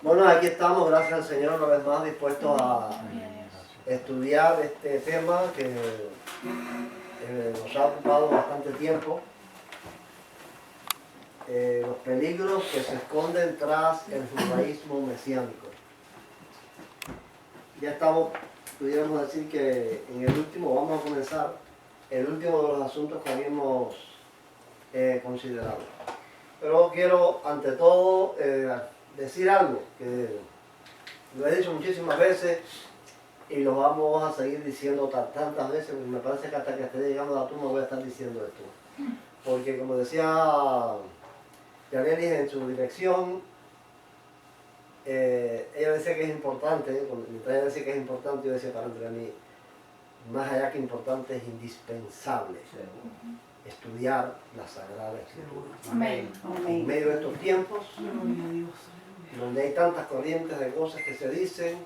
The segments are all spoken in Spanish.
Bueno, aquí estamos, gracias al Señor, una vez más dispuestos a estudiar este tema que nos ha ocupado bastante tiempo. Los peligros que se esconden tras el judaísmo mesiánico. Ya estamos, pudiéramos decir que en el último, vamos a comenzar, el último de los asuntos que habíamos considerado. Pero quiero, ante todo, decir algo que lo he dicho muchísimas veces y lo vamos a seguir diciendo tantas veces, porque me parece que hasta que esté llegando a la tumba voy a estar diciendo esto. Porque como decía Yaneli en su dirección, ella decía que es importante, mientras ella decía que es importante, yo decía para entre mí, más allá que importante, es indispensable estudiar la Sagrada Escritura. Amén. En medio de estos tiempos, donde hay tantas corrientes de cosas que se dicen,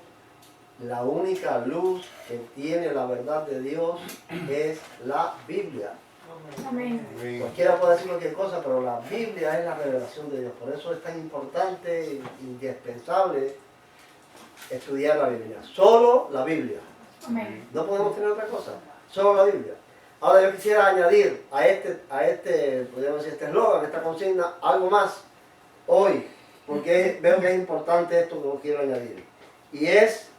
la única luz que tiene la verdad de Dios es la Biblia. Amén. Cualquiera puede decir cualquier cosa, pero la Biblia es la revelación de Dios. Por eso es tan importante e indispensable estudiar la Biblia. Solo la Biblia. Amén. No podemos tener otra cosa. Solo la Biblia. Ahora yo quisiera añadir a este podríamos decir, este eslogan, esta consigna, algo más hoy, porque veo que es importante esto que quiero añadir. Y es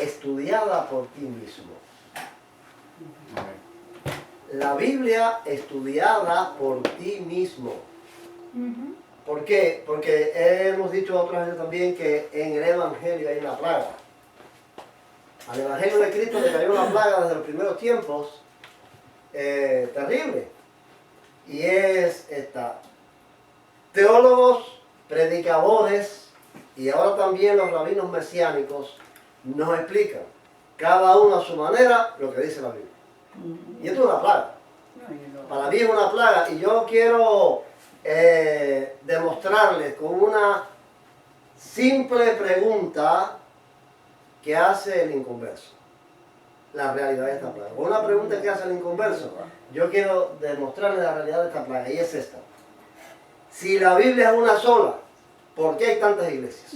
estudiada por ti mismo. La Biblia estudiada por ti mismo. ¿Por qué? Porque hemos dicho otras veces también que en el Evangelio hay una plaga. Al Evangelio de Cristo le cayó una plaga desde los primeros tiempos, terrible. Y es esta. Teólogos, predicadores y ahora también los rabinos mesiánicos nos explican, cada uno a su manera, lo que dice la Biblia. Y esto es una plaga. Para mí es una plaga y yo quiero demostrarles con una simple pregunta que hace el inconverso. La realidad de esta plaga. Con una pregunta que hace el inconverso, yo quiero demostrarles la realidad de esta plaga y es esta. Si la Biblia es una sola, ¿por qué hay tantas iglesias?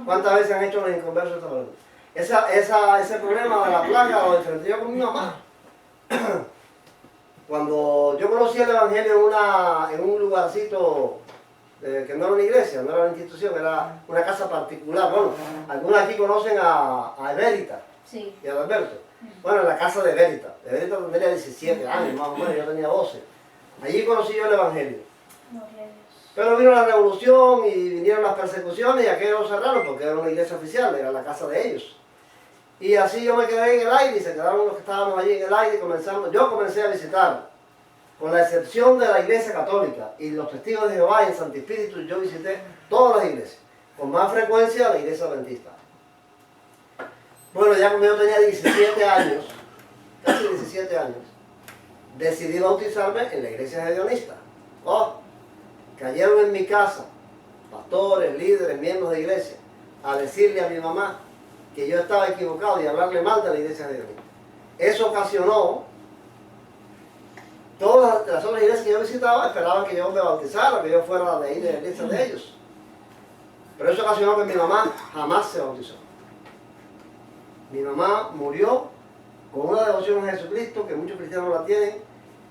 ¿Cuántas veces han hecho los inconversos esta pregunta? Ese problema de la plaga lo enfrenté yo con mi mamá. Cuando yo conocí el Evangelio en un lugarcito que no era una iglesia, no era una institución, era una casa particular. Bueno, algunos aquí conocen a Everita y a Alberto. Bueno, en la casa de Everita. Everita tendría 17 años más o menos, yo tenía 12. Allí conocí yo el Evangelio. Pero vino la revolución y vinieron las persecuciones y aquello lo cerraron porque era una iglesia oficial, era la casa de ellos. Y así yo me quedé en el aire y se quedaron los que estábamos allí en el aire y yo comencé a visitar, con la excepción de la iglesia católica y los testigos de Jehová en Santo Espíritu, yo visité todas las iglesias, con más frecuencia la iglesia adventista. Bueno, ya cuando yo tenía 17 años, casi 17 años, decidí bautizarme en la iglesia hedionista. Cayeron en mi casa pastores, líderes, miembros de iglesia, a decirle a mi mamá que yo estaba equivocado y hablarle mal de la iglesia hedionista. Eso ocasionó, todas las otras iglesias que yo visitaba esperaban que yo me bautizara, que yo fuera de ahí de la iglesia de ellos. Pero eso ocasionó que mi mamá jamás se bautizó. Mi mamá murió con una devoción a Jesucristo, que muchos cristianos la tienen,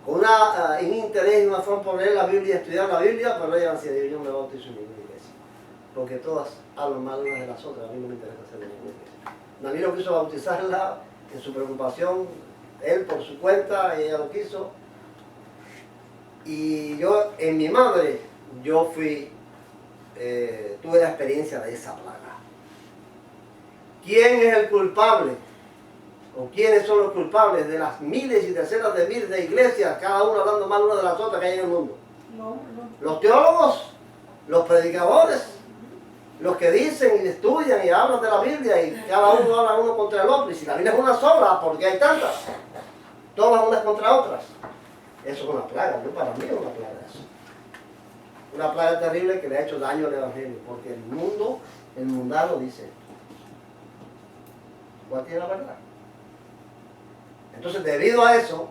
con un interés y una forma por leer la Biblia y estudiar la Biblia, pero ella decía, yo me bautizo en ninguna iglesia. Porque todas hablan mal unas de las otras, a mí no me interesa hacer ninguna iglesia. Danilo quiso bautizarla en su preocupación, él por su cuenta, ella lo quiso. Y yo, en mi madre, yo tuve la experiencia de esa plaga. ¿Quién es el culpable? ¿O quiénes son los culpables de las miles y decenas de miles de iglesias, cada una hablando mal una de las otras que hay en el mundo? Los teólogos, los predicadores, los que dicen y estudian y hablan de la Biblia y cada uno habla uno contra el otro. Y si la Biblia es una sola, ¿por qué hay tantas? Todas unas contra otras. Eso es una plaga, yo para mí es una plaga eso. Una plaga terrible que le ha hecho daño al Evangelio, porque el mundano dice esto. ¿Cuál tiene la verdad? Entonces, debido a eso,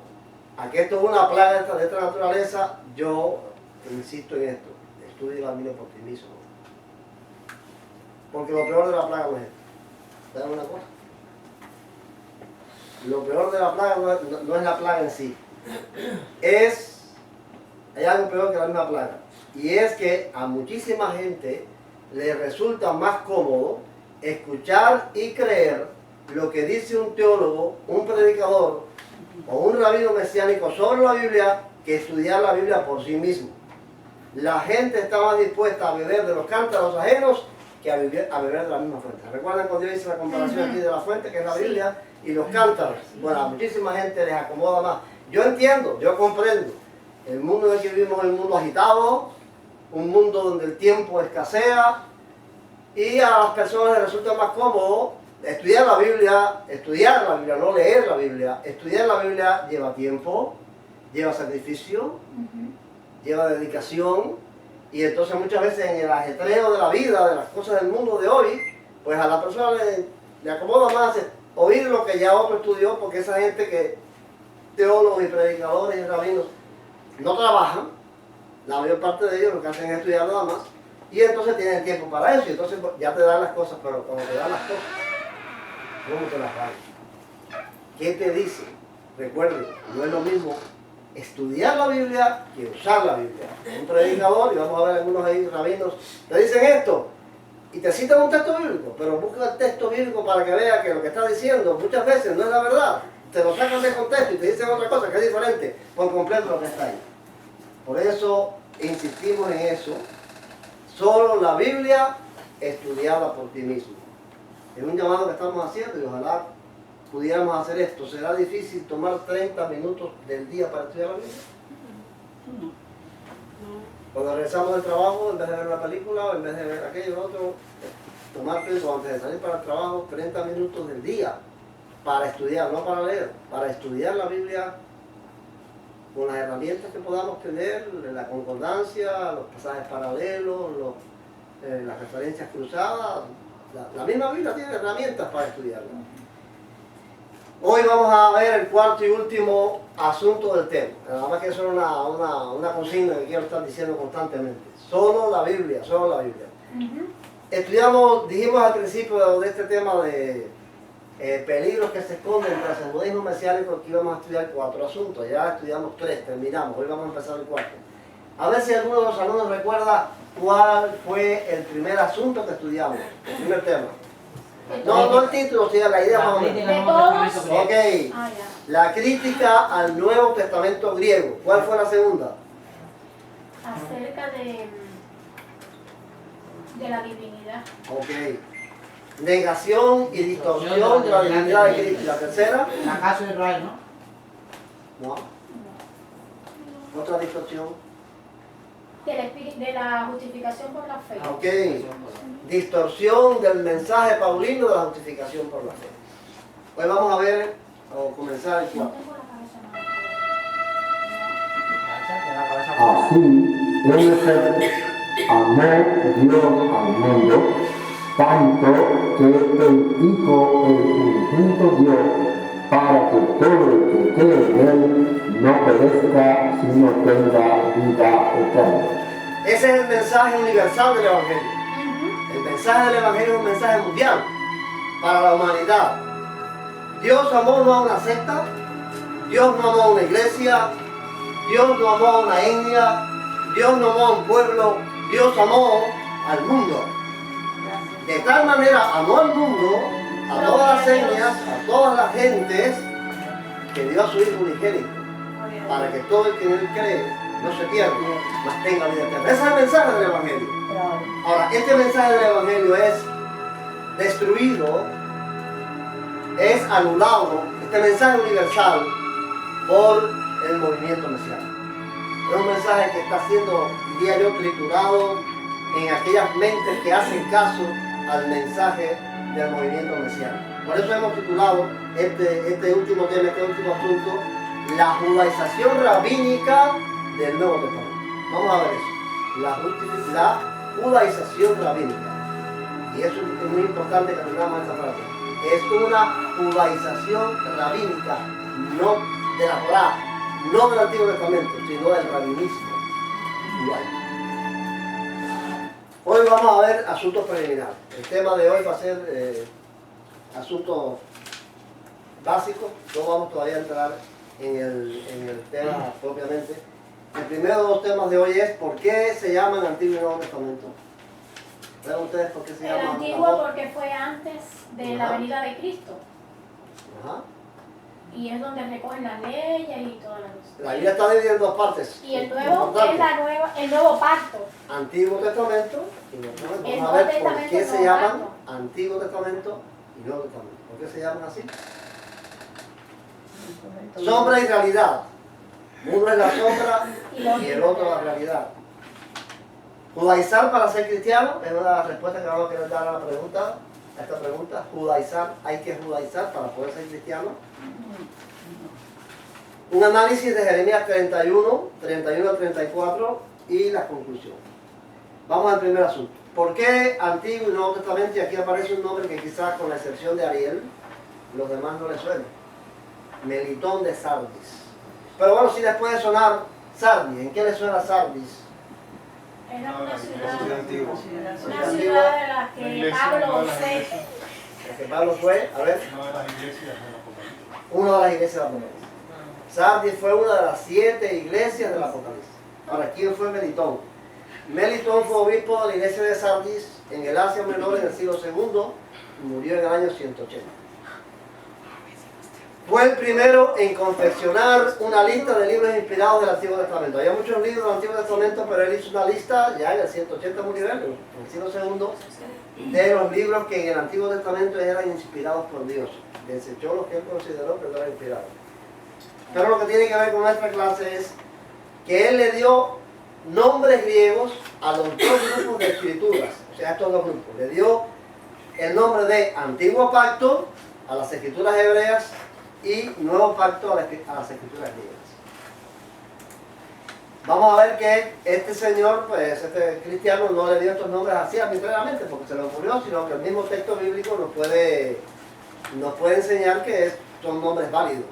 a que esto es una plaga de esta naturaleza, yo insisto en esto, estudia la Biblia por ti mismo. Porque lo peor de la plaga no es esto. ¿Sabes una cosa? Lo peor de la plaga no es la plaga en sí. Hay algo peor que la misma plaga. Y es que a muchísima gente le resulta más cómodo escuchar y creer lo que dice un teólogo, un predicador o un rabino mesiánico sobre la Biblia que estudiar la Biblia por sí mismo. La gente está más dispuesta a beber de los cántaros ajenos que a beber de la misma fuente. ¿Recuerdan cuando yo hice la comparación aquí de la fuente, que es la Biblia, y los cántaros? Bueno, a muchísima gente les acomoda más. Yo entiendo, yo comprendo. El mundo en el que vivimos es un mundo agitado, un mundo donde el tiempo escasea, y a las personas les resulta más cómodo estudiar la Biblia, no leer la Biblia. Estudiar la Biblia lleva tiempo, lleva sacrificio, lleva dedicación, y entonces muchas veces en el ajetreo de la vida, de las cosas del mundo de hoy, pues a la persona le acomoda más oír lo que ya otro estudió, porque esa gente que, teólogos y predicadores y rabinos, no trabajan, la mayor parte de ellos lo que hacen es estudiar nada más, y entonces tienen tiempo para eso, y entonces ya te dan las cosas, pero cuando te dan las cosas, ¿cómo te las dan? ¿Qué te dice? Recuerden, no es lo mismo estudiar la Biblia que usar la Biblia. Un predicador, y vamos a ver algunos ahí rabinos, te dicen esto, y te citan un texto bíblico, pero busca el texto bíblico para que vea que lo que está diciendo muchas veces no es la verdad. Te lo sacan de contexto y te dicen otra cosa que es diferente por completo lo que está ahí. Por eso insistimos en eso. Solo la Biblia estudiada por ti mismo. Es un llamado que estamos haciendo y ojalá pudiéramos hacer esto. ¿Será difícil tomar 30 minutos del día para estudiar la Biblia? Cuando regresamos del trabajo, en vez de ver una película o en vez de ver aquello o otro, tomar tiempo antes de salir para el trabajo, 30 minutos del día para estudiar, no para leer, para estudiar la Biblia con las herramientas que podamos tener, la concordancia, los pasajes paralelos, las referencias cruzadas. La misma Biblia tiene herramientas para estudiarla. Hoy vamos a ver el cuarto y último asunto del tema. Nada más que eso es una consigna que quiero estar diciendo constantemente. Solo la Biblia, solo la Biblia. Dijimos al principio de este tema de peligros que se esconden tras el modismo mesiánico, que íbamos a estudiar 4 asuntos. Ya estudiamos 3, terminamos. Hoy vamos a empezar el cuarto. A ver si alguno de los alumnos recuerda cuál fue el primer asunto que estudiamos, el primer tema. No el título, sino la idea más o menos. ¿De todos? Ok. La crítica al Nuevo Testamento griego. ¿Cuál fue la segunda? Acerca de la divinidad. Ok. Negación y distorsión de la divinidad de Cristo. ¿La tercera? La casa de Israel, ¿no? No. Otra distorsión. De la justificación por la fe. Ok. Distorsión del mensaje paulino de la justificación por la fe. Hoy vamos a ver, o comenzar el cuarto. Así, en efecto, amó Dios al mundo, tanto que el Hijo el unigénito dio, para que todo el que cree en él no perezca, sino tenga vida eterna. Ese es el mensaje universal del Evangelio. El mensaje del Evangelio es un mensaje mundial para la humanidad. Dios amó no a una secta, Dios no amó a una iglesia, Dios no amó a una etnia, Dios no amó a un pueblo, Dios amó al mundo. De tal manera amó al mundo, a todas las etnias, a todas las gentes, que dio a su Hijo unigénito, para que todo el que en él cree no se pierda, mas tenga vida eterna. Ese es el mensaje del Evangelio. Ahora, este mensaje del Evangelio es destruido, es anulado, este mensaje universal, por el movimiento mesiánico. Es un mensaje que está siendo, diría yo, triturado en aquellas mentes que hacen caso al mensaje del movimiento mesiánico. Por eso hemos titulado este último tema, este último asunto, la judaización rabínica del Nuevo Testamento. Vamos a ver eso. La judaización rabínica. Y eso es muy importante que tengamos esa frase. Es una judaización rabínica, no de la Torá, no del Antiguo Testamento, sino del rabinismo judaico. Hoy vamos a ver asuntos preliminares. El tema de hoy va a ser asuntos básicos. No vamos todavía a entrar en el tema propiamente. El primero de los temas de hoy es ¿por qué se llaman Antiguo y Nuevo Testamento? ¿Saben ustedes por qué se llama? El Antiguo porque fue antes de la venida de Cristo. Ajá. Y es donde recogen las leyes y todas las cosas. La Biblia está dividida en dos partes. Y el nuevo es el nuevo pacto. Antiguo Testamento y Nuevo Testamento. El Vamos a ver Nuevo por Testamento qué es se Nuevo llaman Pacto. Antiguo Testamento y Nuevo Testamento. ¿Por qué se llaman así? Sombra y realidad. Uno es la sombra y el otro la realidad. Judaizar para ser cristiano es una de las respuestas que vamos a querer dar a esta pregunta. Judaizar, hay que judaizar para poder ser cristiano. Un análisis de Jeremías 31 al 34 y la conclusión. Vamos al primer asunto. ¿Por qué Antiguo y Nuevo Testamento? Y aquí aparece un nombre que quizás con la excepción de Ariel, los demás no les suena. Melitón de Sardis. Pero bueno, si les puede sonar Sardis. ¿En qué les suena Sardis? Era una ciudad antigua. Una ciudad de la que Pablo fue. El que Pablo fue, a ver, Una de las iglesias del Apocalipsis. una de las iglesias del Apocalipsis. Sardis fue una de las 7 iglesias del Apocalipsis. Ahora, ¿quién fue Melitón? Melitón fue obispo de la iglesia de Sardis en el Asia Menor en el siglo II y murió en el año 180. Fue el primero en confeccionar una lista de libros inspirados del Antiguo Testamento. Había muchos libros del Antiguo Testamento, pero él hizo una lista, ya en el 180 murió en el siglo II, de los libros que en el Antiguo Testamento eran inspirados por Dios. Desechó los que él consideró que no eran inspirados. Pero lo que tiene que ver con nuestra clase es que él le dio nombres griegos a los dos grupos de escrituras, o sea, a estos dos grupos. Le dio el nombre de Antiguo Pacto a las escrituras hebreas y Nuevo Pacto a las escrituras griegas. Vamos a ver que este señor, pues este cristiano, no le dio estos nombres así arbitrariamente porque se le ocurrió, sino que el mismo texto bíblico nos puede enseñar que son nombres válidos.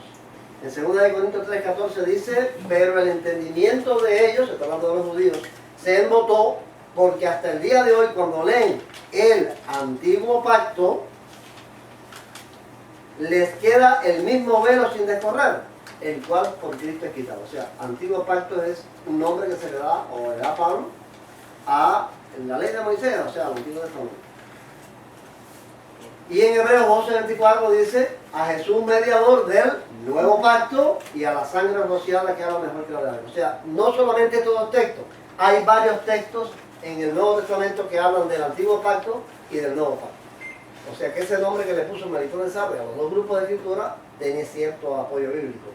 En 2 Corintios 3:14 dice, pero el entendimiento de ellos, está hablando de los judíos, se embotó porque hasta el día de hoy cuando leen el Antiguo Pacto, les queda el mismo velo sin descorrer, el cual por Cristo es quitado. O sea, Antiguo Pacto es un nombre que se le da, o le da Pablo, a la ley de Moisés, o sea, al Antiguo Testamento. Y en Hebreos 11:24 dice, a Jesús mediador del Nuevo Pacto y a la sangre rociada que habla mejor que la de Abel. O sea, no solamente estos dos textos, hay varios textos en el Nuevo Testamento que hablan del Antiguo Pacto y del Nuevo Pacto. O sea que ese nombre que le puso Melitón de Sardis a los dos grupos de escritura tiene cierto apoyo bíblico.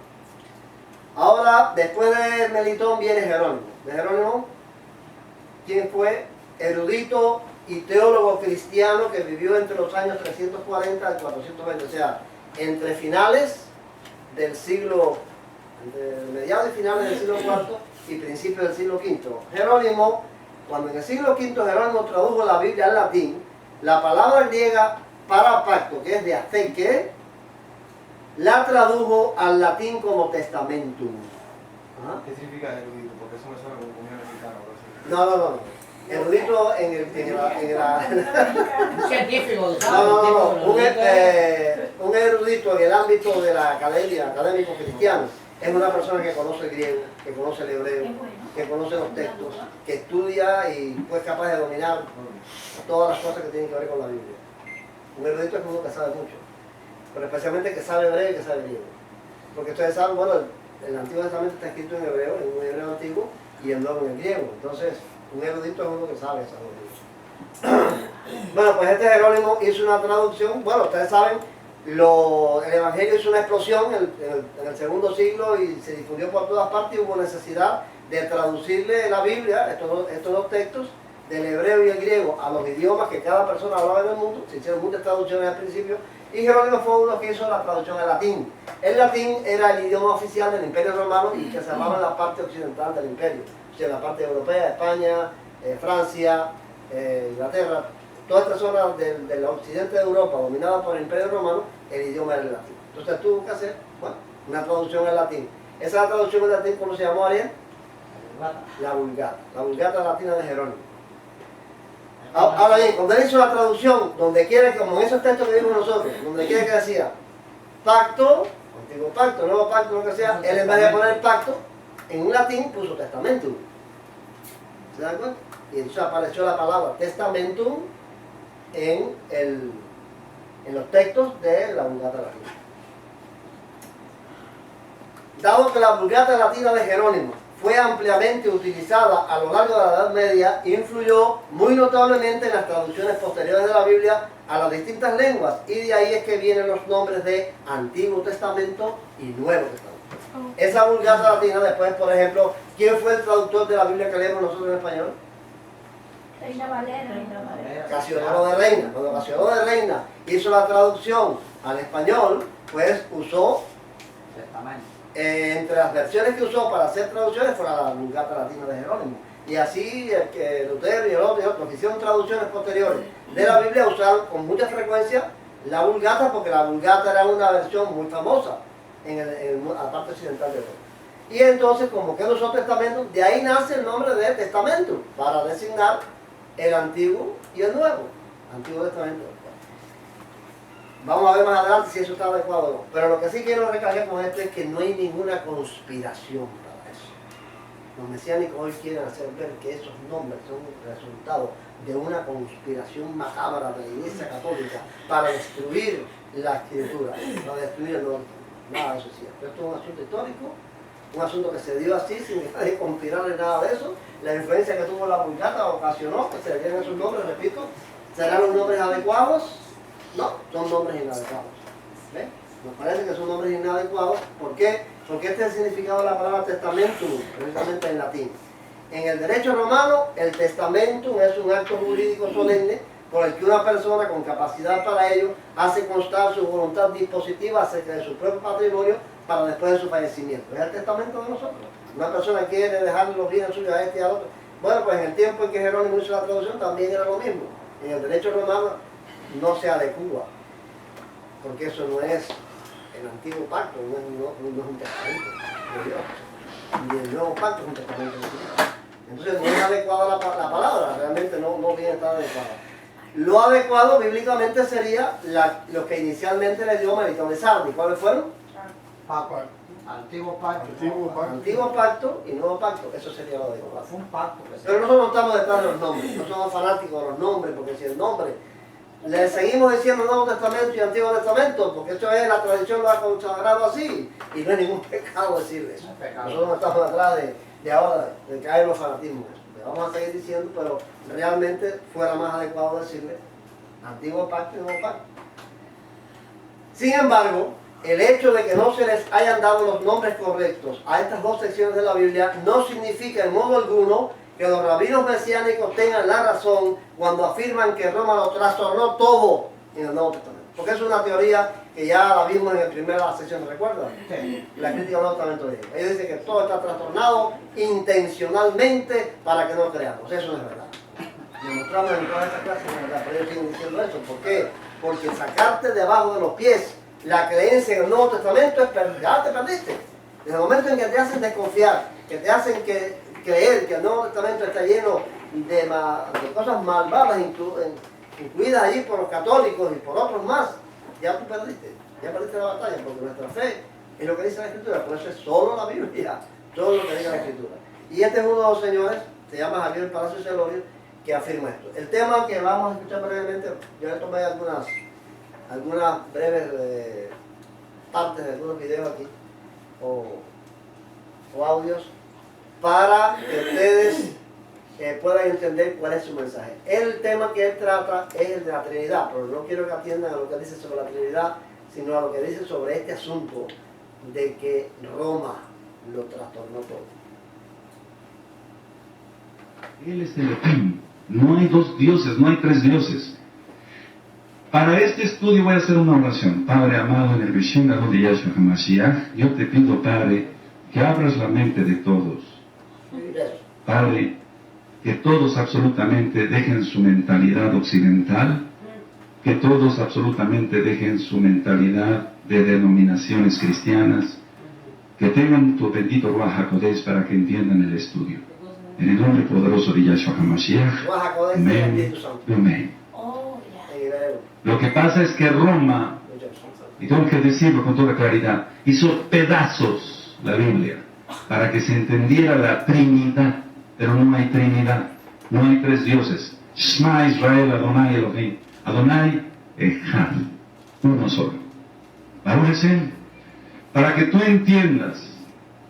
Ahora, después de Melitón viene Jerónimo. De Jerónimo, ¿quién fue? Erudito y teólogo cristiano que vivió entre los años 340 y 420, o sea, entre finales del siglo, entre mediados y finales del siglo IV y principios del siglo V. Jerónimo, cuando en el siglo V Jerónimo tradujo la Biblia al latín, la palabra griega para pacto, que es de ateque, la tradujo al latín como testamentum. ¿Ah? ¿Qué significa erudito? Porque eso me suena como comida mexicana o algo así. No. Erudito Un científico. un erudito en el ámbito de la academia, académico cristiano, es una persona que conoce el griego, que conoce el hebreo, que conoce los textos, que estudia y es capaz de dominar todas las cosas que tienen que ver con la Biblia. Un erudito es uno que sabe mucho, pero especialmente que sabe hebreo y que sabe griego. Porque ustedes saben, bueno, el Antiguo Testamento está escrito en hebreo, en un hebreo antiguo, y el nuevo en el griego. Entonces, un erudito es uno que sabe esas cosas. Bueno, pues este Jerónimo hizo una traducción. Bueno, ustedes saben, el Evangelio hizo una explosión en el segundo siglo y se difundió por todas partes y hubo necesidad de traducirle la Biblia, estos dos textos, del hebreo y el griego, a los idiomas que cada persona hablaba en el mundo. Se hicieron muchas traducciones al principio y Jerónimo fue uno que hizo la traducción al latín. El latín era el idioma oficial del Imperio Romano y que se hablaba en la parte occidental del imperio. O sea, en la parte europea, España, Francia, Inglaterra, toda esta zona del occidente de Europa dominada por el Imperio Romano, el idioma era el latín. Entonces tuvo que hacer, bueno, una traducción al latín. Esa traducción al latín, ¿cómo se llamó, Ariel? La Vulgata. La Vulgata latina de Jerónimo. Ahora bien, cuando él hizo la traducción, donde quiera, como en esos textos que vimos nosotros, donde quiera que decía pacto, antiguo pacto, nuevo pacto, lo que sea, él en vez de poner pacto, en un latín puso testamentum. ¿Se dan cuenta? Y entonces apareció la palabra testamentum en los textos de la Vulgata Latina. Dado que la Vulgata Latina de Jerónimo fue ampliamente utilizada a lo largo de la Edad Media, influyó muy notablemente en las traducciones posteriores de la Biblia a las distintas lenguas, y de ahí es que vienen los nombres de Antiguo Testamento y Nuevo Testamento. Esa Vulgata Latina, después, por ejemplo, ¿quién fue el traductor de la Biblia que leemos nosotros en español? Reina Valera. Casiodoro de Reina. Cuando Casiodoro de Reina hizo la traducción al español, pues usó, entre las versiones que usó para hacer traducciones fue la Vulgata Latina de Jerónimo. Y así el que Lutero y el otro que hicieron traducciones posteriores de la Biblia usaron con mucha frecuencia la Vulgata, porque la Vulgata era una versión muy famosa en la parte occidental de Europa. Y entonces, como que usó testamento, de ahí nace el nombre de testamento, para designar el Antiguo y el Nuevo. Antiguo Testamento. Vamos a ver más adelante si eso está adecuado o no. Pero lo que sí quiero recalcar con esto es que no hay ninguna conspiración para eso. Los mesiánicos hoy quieren hacer ver que esos nombres son resultado de una conspiración macabra de la Iglesia Católica para destruir la Escritura, para destruir el Nuevo Testamento. Nada de eso es cierto. Esto es un asunto histórico, un asunto que se dio así sin nadie conspirar en nada de eso. La influencia que tuvo la Vulgata ocasionó que se le dieran esos nombres, repito. ¿Serán los nombres adecuados? No, son nombres inadecuados. ¿Ven? Nos parece que son nombres inadecuados. ¿Por qué? Porque este es el significado de la palabra testamentum, precisamente en latín. En el derecho romano, el testamentum es un acto jurídico solemne por el que una persona con capacidad para ello hace constar su voluntad dispositiva acerca de su propio patrimonio para después de su fallecimiento. Es el testamento de nosotros. Una persona quiere dejarle los bienes suyos a este y al otro. Bueno, pues en el tiempo en que Jerónimo hizo la traducción también era lo mismo. En el derecho romano no se adecua, porque eso no es el antiguo pacto, no es un testamento de Dios, ni el nuevo pacto es un testamento de Dios. Entonces no es adecuada la palabra, realmente no viene tan adecuada. Lo adecuado bíblicamente sería lo que inicialmente le dio Melitón de Sardi. ¿Cuáles fueron? Antiguo pacto. Antiguo pacto y nuevo pacto, eso sería lo adecuado. Fue un pacto. Pero nosotros no estamos detrás de los nombres, no somos fanáticos de los nombres, porque si el nombre le seguimos diciendo Nuevo Testamento y Antiguo Testamento, porque eso es la tradición, lo ha consagrado así, y no es ningún pecado decirle eso. Nosotros no estamos detrás de ahora, de caer en los fanatismos. Le vamos a seguir diciendo, pero realmente fuera más adecuado decirle Antiguo Pacto y Nuevo Pacto. Sin embargo, el hecho de que no se les hayan dado los nombres correctos a estas dos secciones de la Biblia no significa en modo alguno que los rabinos mesiánicos tengan la razón cuando afirman que Roma lo trastornó todo en el Nuevo Testamento. Porque es una teoría que ya la vimos en la primera sección, ¿recuerdan? La crítica al Nuevo Testamento de ellos. Ellos dicen que todo está trastornado intencionalmente para que no creamos. Eso no es verdad. Demostramos en todas estas clases, no es verdad, pero ellos siguen diciendo eso. ¿Por qué? Porque sacarte debajo de los pies la creencia en el Nuevo Testamento es ya te perdiste. Desde el momento en que te hacen desconfiar, que te hacen creer que el Nuevo Testamento está lleno de cosas malvadas, incluidas allí por los católicos y por otros más, ya tú perdiste la batalla, porque nuestra fe es lo que dice la Escritura, por eso es solo la Biblia, todo lo que dice la Escritura. Y este es uno de los señores, se llama Javier Palacio Celorio, que afirma esto. El tema que vamos a escuchar brevemente, yo le tomé algunas breves partes de algunos videos aquí, o audios, para que ustedes puedan entender cuál es su mensaje. El tema que él trata es el de la Trinidad, pero no quiero que atiendan a lo que dice sobre la Trinidad, sino a lo que dice sobre este asunto de que Roma lo trastornó todo. Él es Elohim. No hay dos dioses, no hay tres dioses. Para este estudio voy a hacer una oración. Padre amado, en el Rishon Gadol de Yahshua HaMashiach, yo te pido, Padre, que abras la mente de todos. Padre, que todos absolutamente dejen su mentalidad occidental, que todos absolutamente dejen su mentalidad de denominaciones cristianas, que tengan tu bendito Ruach HaKodesh para que entiendan el estudio. En el nombre poderoso de Yahshua HaMashiach. Amén. Amén. Lo que pasa es que Roma, y tengo que decirlo con toda claridad, hizo pedazos la Biblia para que se entendiera la Trinidad, pero no hay Trinidad, no hay tres dioses. Shema Israel Adonai Elohim, Adonai Echad, uno solo. Baruch Hashem, para que tú entiendas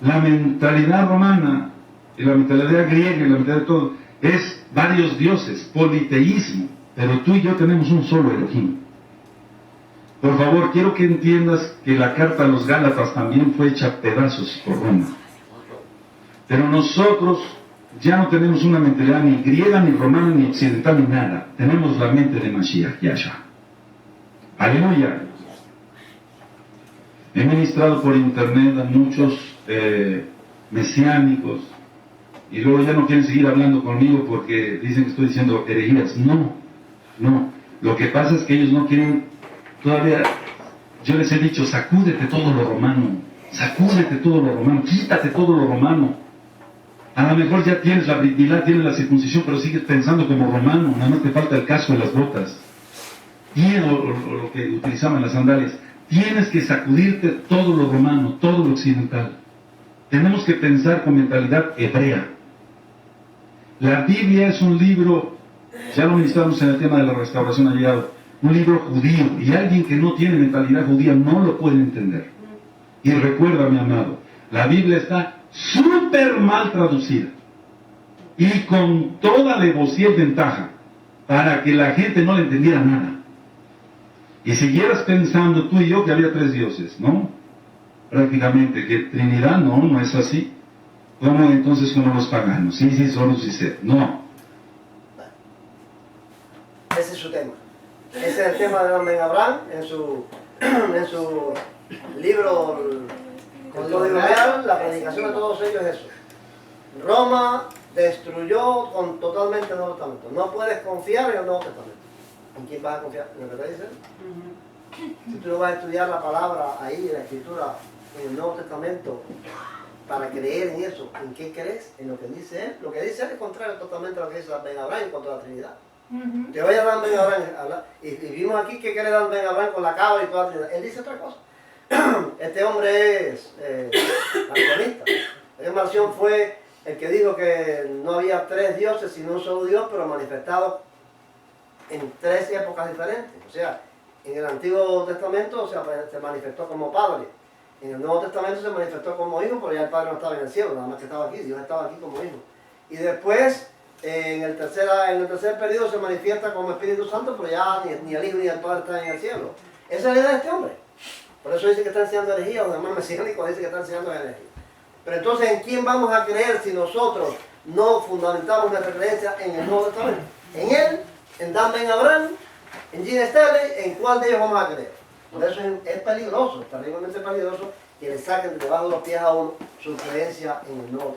la mentalidad romana y la mentalidad griega y la mentalidad de todo, es varios dioses, politeísmo, pero tú y yo tenemos un solo Elohim. Por favor, quiero que entiendas que la carta a los Gálatas también fue hecha pedazos por Roma. Pero nosotros ya no tenemos una mentalidad ni griega, ni romana, ni occidental, ni nada. Tenemos la mente de Mashiach, Yahshua. Aleluya. He ministrado por internet a muchos mesiánicos y luego ya no quieren seguir hablando conmigo porque dicen que estoy diciendo herejías. No. Lo que pasa es que ellos no quieren todavía. Yo les he dicho, sacúdete todo lo romano, quítate todo lo romano. A lo mejor ya tienes la Brit Milá, tienes la circuncisión, pero sigues pensando como romano, nada más te falta el casco y las botas. O lo que utilizaban las sandalias. Tienes que sacudirte todo lo romano, todo lo occidental. Tenemos que pensar con mentalidad hebrea. La Biblia es un libro, ya lo ministramos en el tema de la restauración ha llegado, un libro judío, y alguien que no tiene mentalidad judía no lo puede entender. Y recuerda, mi amado, la Biblia está súper mal traducida y con toda alevosía y ventaja para que la gente no le entendiera nada y siguieras pensando tú y yo que había tres dioses, ¿no? Prácticamente que Trinidad no es así. ¿Cómo entonces como los paganos? Sí, solo sí sé. No. Ese es su tema. Ese es el tema de Don Ben Abraham en su libro, el Código Real, la predicación de todos ellos es eso. Roma destruyó totalmente el Nuevo Testamento. No puedes confiar en el Nuevo Testamento. ¿En quién vas a confiar? ¿En lo que te dice? Si tú no vas a estudiar la palabra ahí, en la escritura, en el Nuevo Testamento, para creer en eso, ¿en qué crees? En lo que dice él. Lo que dice él es contrario totalmente a lo que dice Ben Abraham en cuanto a la Trinidad. Te voy a dar Ben Abraham a hablar. Y vimos aquí que quiere dar Ben Abraham con la cabra y toda la Trinidad. Él dice otra cosa. Este hombre es marcionista. El Marción fue el que dijo que no había tres dioses, sino un solo Dios, pero manifestado en tres épocas diferentes. O sea, en el Antiguo Testamento se manifestó como Padre. En el Nuevo Testamento se manifestó como Hijo, pero ya el Padre no estaba en el cielo, nada más que estaba aquí. Dios estaba aquí como Hijo. Y después, en el tercer periodo se manifiesta como Espíritu Santo, pero ya ni el Hijo ni el Padre están en el cielo. Esa es la idea de este hombre. Por eso dice que está enseñando herejía, los demás mesiánicos dicen que está enseñando herejía. Pero entonces, ¿en quién vamos a creer si nosotros no fundamentamos nuestra creencia en el Nuevo Testamento? En él, en Dan Ben Abraham, en Gene Stanley, ¿en cuál de ellos vamos a creer? Por eso es peligroso, terriblemente peligroso, que le saquen de debajo de los pies a uno su creencia en el Nuevo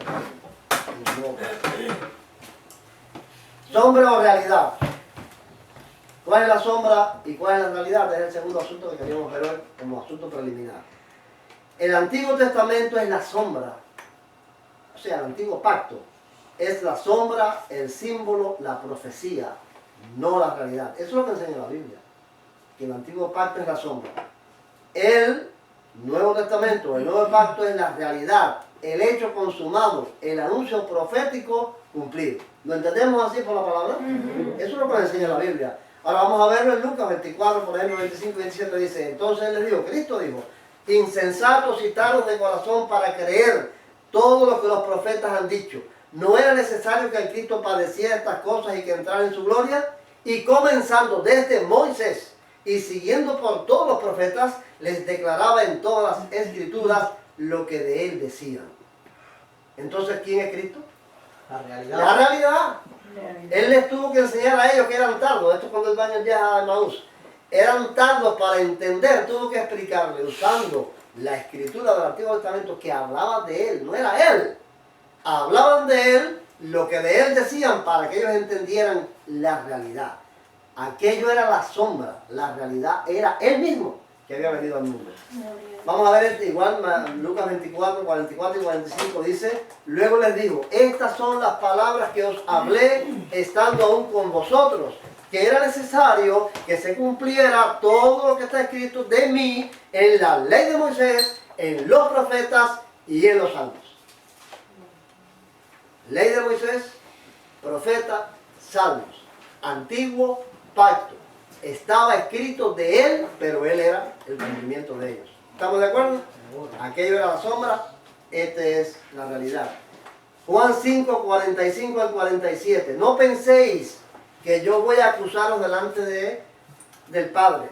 Testamento. ¿Sombra o realidad? ¿Cuál es la sombra y cuál es la realidad? Es el segundo asunto que queríamos ver hoy como asunto preliminar. El Antiguo Testamento es la sombra, o sea, el Antiguo Pacto es la sombra, el símbolo, la profecía, no la realidad. Eso es lo que enseña la Biblia, que el Antiguo Pacto es la sombra. El Nuevo Testamento, el Nuevo Pacto es la realidad, el hecho consumado, el anuncio profético cumplido. ¿Lo entendemos así por la palabra? Eso es lo que nos enseña la Biblia. Ahora vamos a verlo en Lucas 24, por ejemplo, 25 y 27 dice, entonces él les dijo, Cristo dijo, insensatos y tardos de corazón para creer todo lo que los profetas han dicho. ¿No era necesario que el Cristo padeciera estas cosas y que entrara en su gloria? Y comenzando desde Moisés y siguiendo por todos los profetas, les declaraba en todas las escrituras lo que de él decían. Entonces, ¿quién es Cristo? La realidad. La realidad. Él les tuvo que enseñar a ellos que eran tardos. Esto cuando él va en el viaje a Emaús. Eran tardos para entender, tuvo que explicarle usando la escritura del Antiguo Testamento que hablaba de él, no era él. Hablaban de él, lo que de él decían para que ellos entendieran la realidad. Aquello era la sombra, la realidad era él mismo. que había venido al mundo. Vamos a ver igual, Lucas 24, 44 y 45 dice, luego les digo, estas son las palabras que os hablé estando aún con vosotros, que era necesario que se cumpliera todo lo que está escrito de mí en la ley de Moisés, en los profetas y en los salmos. Ley de Moisés, profeta, salmos, antiguo pacto. Estaba escrito de él, pero él era el cumplimiento de ellos. ¿Estamos de acuerdo? Aquello era la sombra, esta es la realidad. Juan 5, 45 al 47. No penséis que yo voy a acusaros delante del Padre.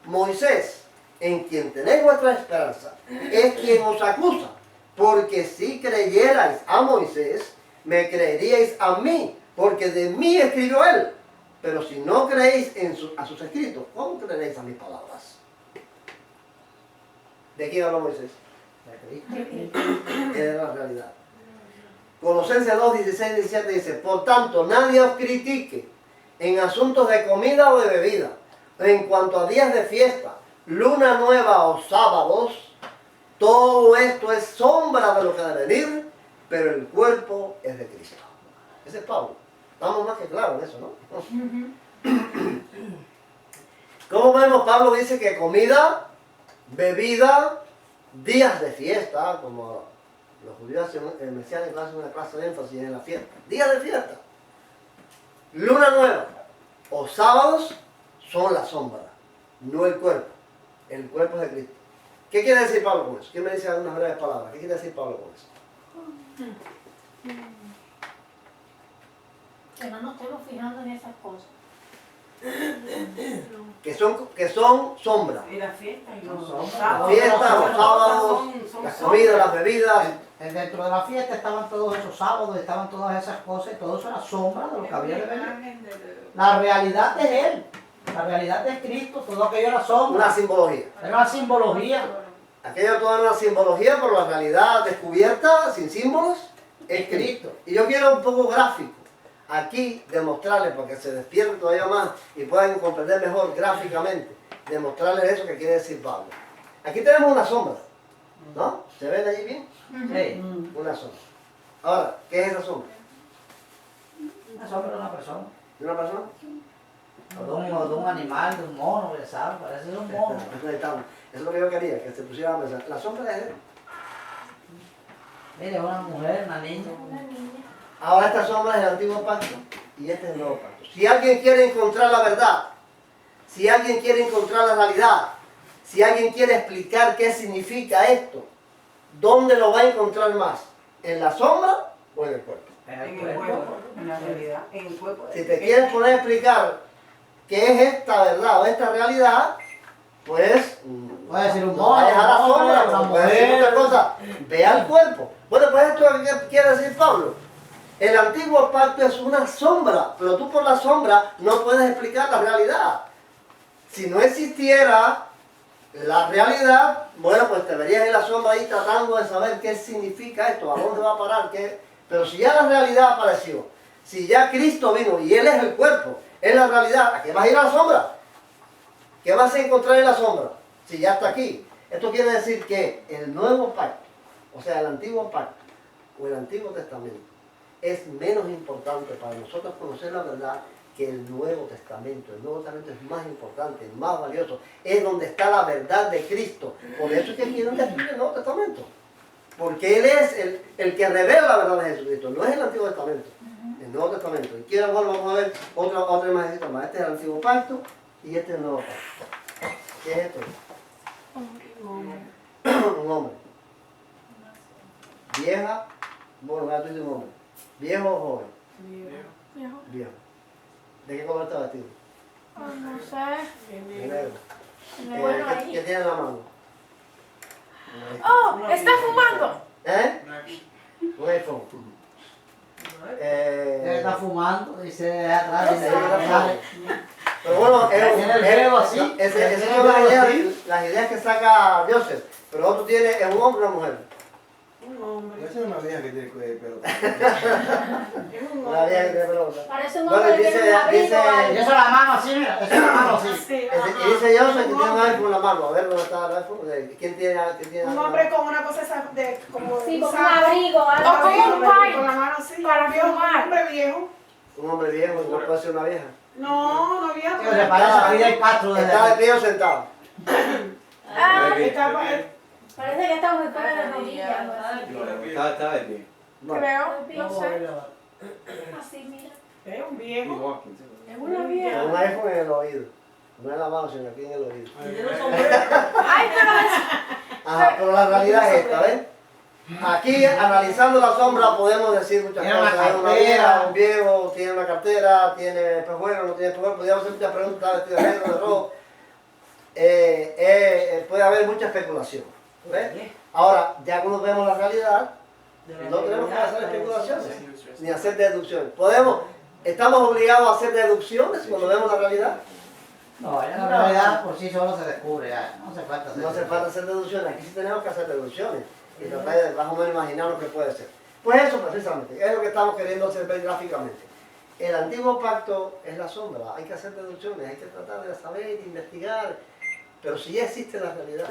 Moisés, en quien tenéis vuestra esperanza, es quien os acusa. Porque si creyerais a Moisés, me creeríais a mí, porque de mí escribió él. Pero si no creéis a sus escritos, ¿cómo creeréis a mis palabras? ¿De quién habló Moisés? De Cristo. Era la realidad. Colosenses 2, 16, 17 dice, por tanto, nadie os critique en asuntos de comida o de bebida, en cuanto a días de fiesta, luna nueva o sábados, todo esto es sombra de lo que ha de venir, pero el cuerpo es de Cristo. Ese es Pablo. Estamos más que claros en eso, ¿no? Como vemos, Pablo dice que comida, bebida, días de fiesta, como los judíos mesiánicos hacen una clase de énfasis en la fiesta. Días de fiesta, luna nueva o sábados son la sombra, no el cuerpo. El cuerpo es de Cristo. ¿Qué quiere decir Pablo con eso? ¿Quién me dice algunas breves palabras? ¿Qué quiere decir Pablo con eso? Que no nos estemos fijando en esas cosas. Que son sombras. Y la fiesta y los La fiesta, los sábados, las comidas, las bebidas. Dentro de la fiesta estaban todos esos sábados, estaban todas esas cosas, y todo eso era sombra de lo que había de venir. La realidad es Él, la realidad es Cristo, todo aquello era sombra. Una simbología. Era una simbología. Aquello todo era una simbología, pero la realidad descubierta, sin símbolos, es Cristo. Y yo quiero un poco gráfico aquí demostrarles, porque se despierten todavía más y puedan comprender mejor gráficamente, demostrarles eso que quiere decir Pablo. Aquí tenemos una sombra, ¿no? ¿Se ven allí bien? Sí. Una sombra. Ahora, ¿qué es esa sombra? Una sombra de una persona. ¿De una persona? O de un animal, de un mono, ¿sabes? Parece un mono. Eso es lo que yo quería, que se pusiera a pensar. La sombra es él. Mire, una mujer, una niña. Ahora esta sombra es el antiguo pacto y este es el nuevo pacto. Si alguien quiere encontrar la verdad, si alguien quiere encontrar la realidad, si alguien quiere explicar qué significa esto, ¿dónde lo va a encontrar más? ¿En la sombra o en el cuerpo? En el cuerpo, en la realidad, en el cuerpo. Si te quieres poner a explicar qué es esta verdad o esta realidad, pues Puede decir un no vayas a la sombra, una no puedes decir otra cosa. Ve al cuerpo. Bueno, pues esto es lo que quiere decir Pablo. El antiguo pacto es una sombra, pero tú por la sombra no puedes explicar la realidad. Si no existiera la realidad, bueno, pues te verías en la sombra ahí tratando de saber qué significa esto, a dónde va a parar, qué. Pero si ya la realidad apareció, si ya Cristo vino y Él es el cuerpo, es la realidad, ¿a qué vas a ir a la sombra? ¿Qué vas a encontrar en la sombra? Si ya está aquí. Esto quiere decir que el nuevo pacto, o sea, el antiguo pacto o el Antiguo Testamento, es menos importante para nosotros conocer la verdad que el Nuevo Testamento. El Nuevo Testamento es más importante, más valioso. Es donde está la verdad de Cristo. Por eso es que quieren destruir el Nuevo Testamento. Porque Él es el que revela la verdad de Jesucristo. No es el Antiguo Testamento, el Nuevo Testamento. Y quiero, bueno, vamos a ver otra imagen más. Este es el Antiguo Pacto y este es el Nuevo Pacto. ¿Qué es esto? Un hombre. Vieja, bueno, ya tú dices un hombre. ¿Viejo o joven? Viejo. ¿De qué color está vestido? No sé. De negro. Bueno, ¿Qué tiene en la mano? ¡Oh! ¡Está fumando! ¿Eh? Un iPhone. Él está fumando, dice atrás, dice Pero bueno, tiene el dedo así. esas son las ideas que saca Joseph. Pero otro tiene, ¿es un hombre o una mujer? Un hombre. Esa es una vieja que tiene pelo. Es un Una vieja que hombre. tiene pelota. Parece un Bueno, hombre que dice- tiene un abrigo dice- o algo. Y eso es la mano así, mira, eso es la mano así. Sí, Y ajá. dice Joseph que tiene un iPhone en la mano. A ver dónde está el iPhone. ¿Quién tiene? Un hombre con una cosa esa de como Sí, un con un saco. abrigo o algo. Un abrigo, como un pai. con la mano así. Para un viejo, fumar. un hombre viejo. Un hombre viejo, no puede ser una vieja. No, no viejo. Sí, se parece a Fidel Castro desde ¿Está de aquí. pie o sentado? Ah, Estaba- parece que está muy fuera de rodillas. algo así. Está de pie. Bueno, Creo, no sé. Así, mira. Es un Y viejo. walking. Es una con vieja. un iPhone en el oído. No en la mano, sino aquí en el oído. Ay, pero es... Ajá, pero la realidad es esta, ¿ven? Aquí, analizando la sombra, podemos decir muchas Tiene una cosas. Es una cartera. vieja, un viejo, tiene una cartera, tiene espejuelos, no tiene espejuelos. Podríamos hacer muchas preguntas, está vestido de negro, de rojo. Puede haber mucha especulación. ¿Ves? Ahora, ya cuando vemos la realidad, no tenemos que hacer especulaciones, ni hacer deducciones. Estamos obligados a hacer deducciones cuando vemos la realidad. No, ya la realidad por sí solo se descubre, ya. No hace falta hacer No hace falta hacer deducciones, aquí sí tenemos que hacer deducciones y tratar de más o menos imaginar lo que puede ser. Pues eso precisamente, es lo que estamos queriendo hacer ver gráficamente. El antiguo pacto es la sombra, hay que hacer deducciones, hay que tratar de saber, investigar, pero si ya existe la realidad,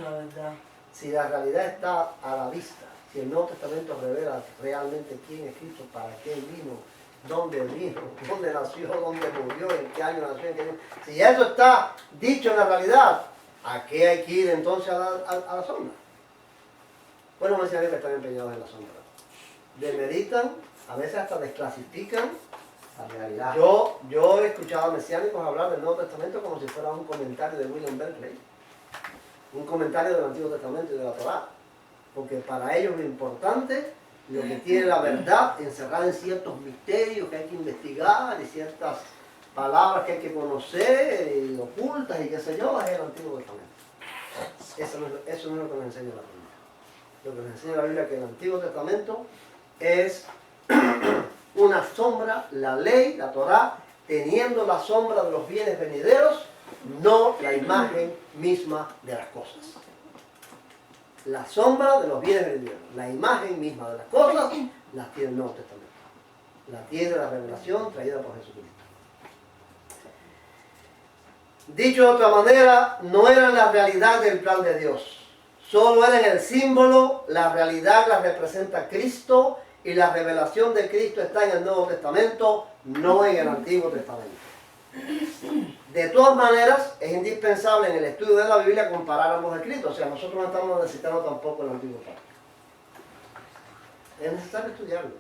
La verdad. si la realidad está a la vista, si el Nuevo Testamento revela realmente quién es Cristo, para qué vino, dónde vino, dónde nació, dónde murió, en qué año nació, en qué año. Si ya eso está dicho en la realidad, ¿a qué hay que ir entonces a la sombra? Bueno, me decían que están empeñados en la sombra. Demeritan, a veces hasta desclasifican La realidad. Yo he escuchado a mesiánicos hablar del Nuevo Testamento como si fuera un comentario de William Berkeley, un comentario del Antiguo Testamento y de la Torá, porque para ellos lo importante, lo que tiene la verdad encerrada en ciertos misterios que hay que investigar y ciertas palabras que hay que conocer y ocultas y qué sé yo, es el Antiguo Testamento. Eso no es lo que nos enseña la Biblia. Lo que nos enseña la Biblia es que el Antiguo Testamento es una sombra, la ley, la Torá, teniendo la sombra de los bienes venideros, no la imagen misma de las cosas. La sombra de los bienes venideros, la imagen misma de las cosas, las tiene el Nuevo Testamento. La tiene la revelación traída por Jesucristo. Dicho de otra manera, no eran la realidad del plan de Dios. Solo eran el símbolo, la realidad la representa Cristo y la revelación de Cristo está en el Nuevo Testamento, no en el Antiguo Testamento. De todas maneras, es indispensable en el estudio de la Biblia comparar ambos escritos. O sea, nosotros no estamos necesitando tampoco el Antiguo Pacto. Es necesario estudiarlo.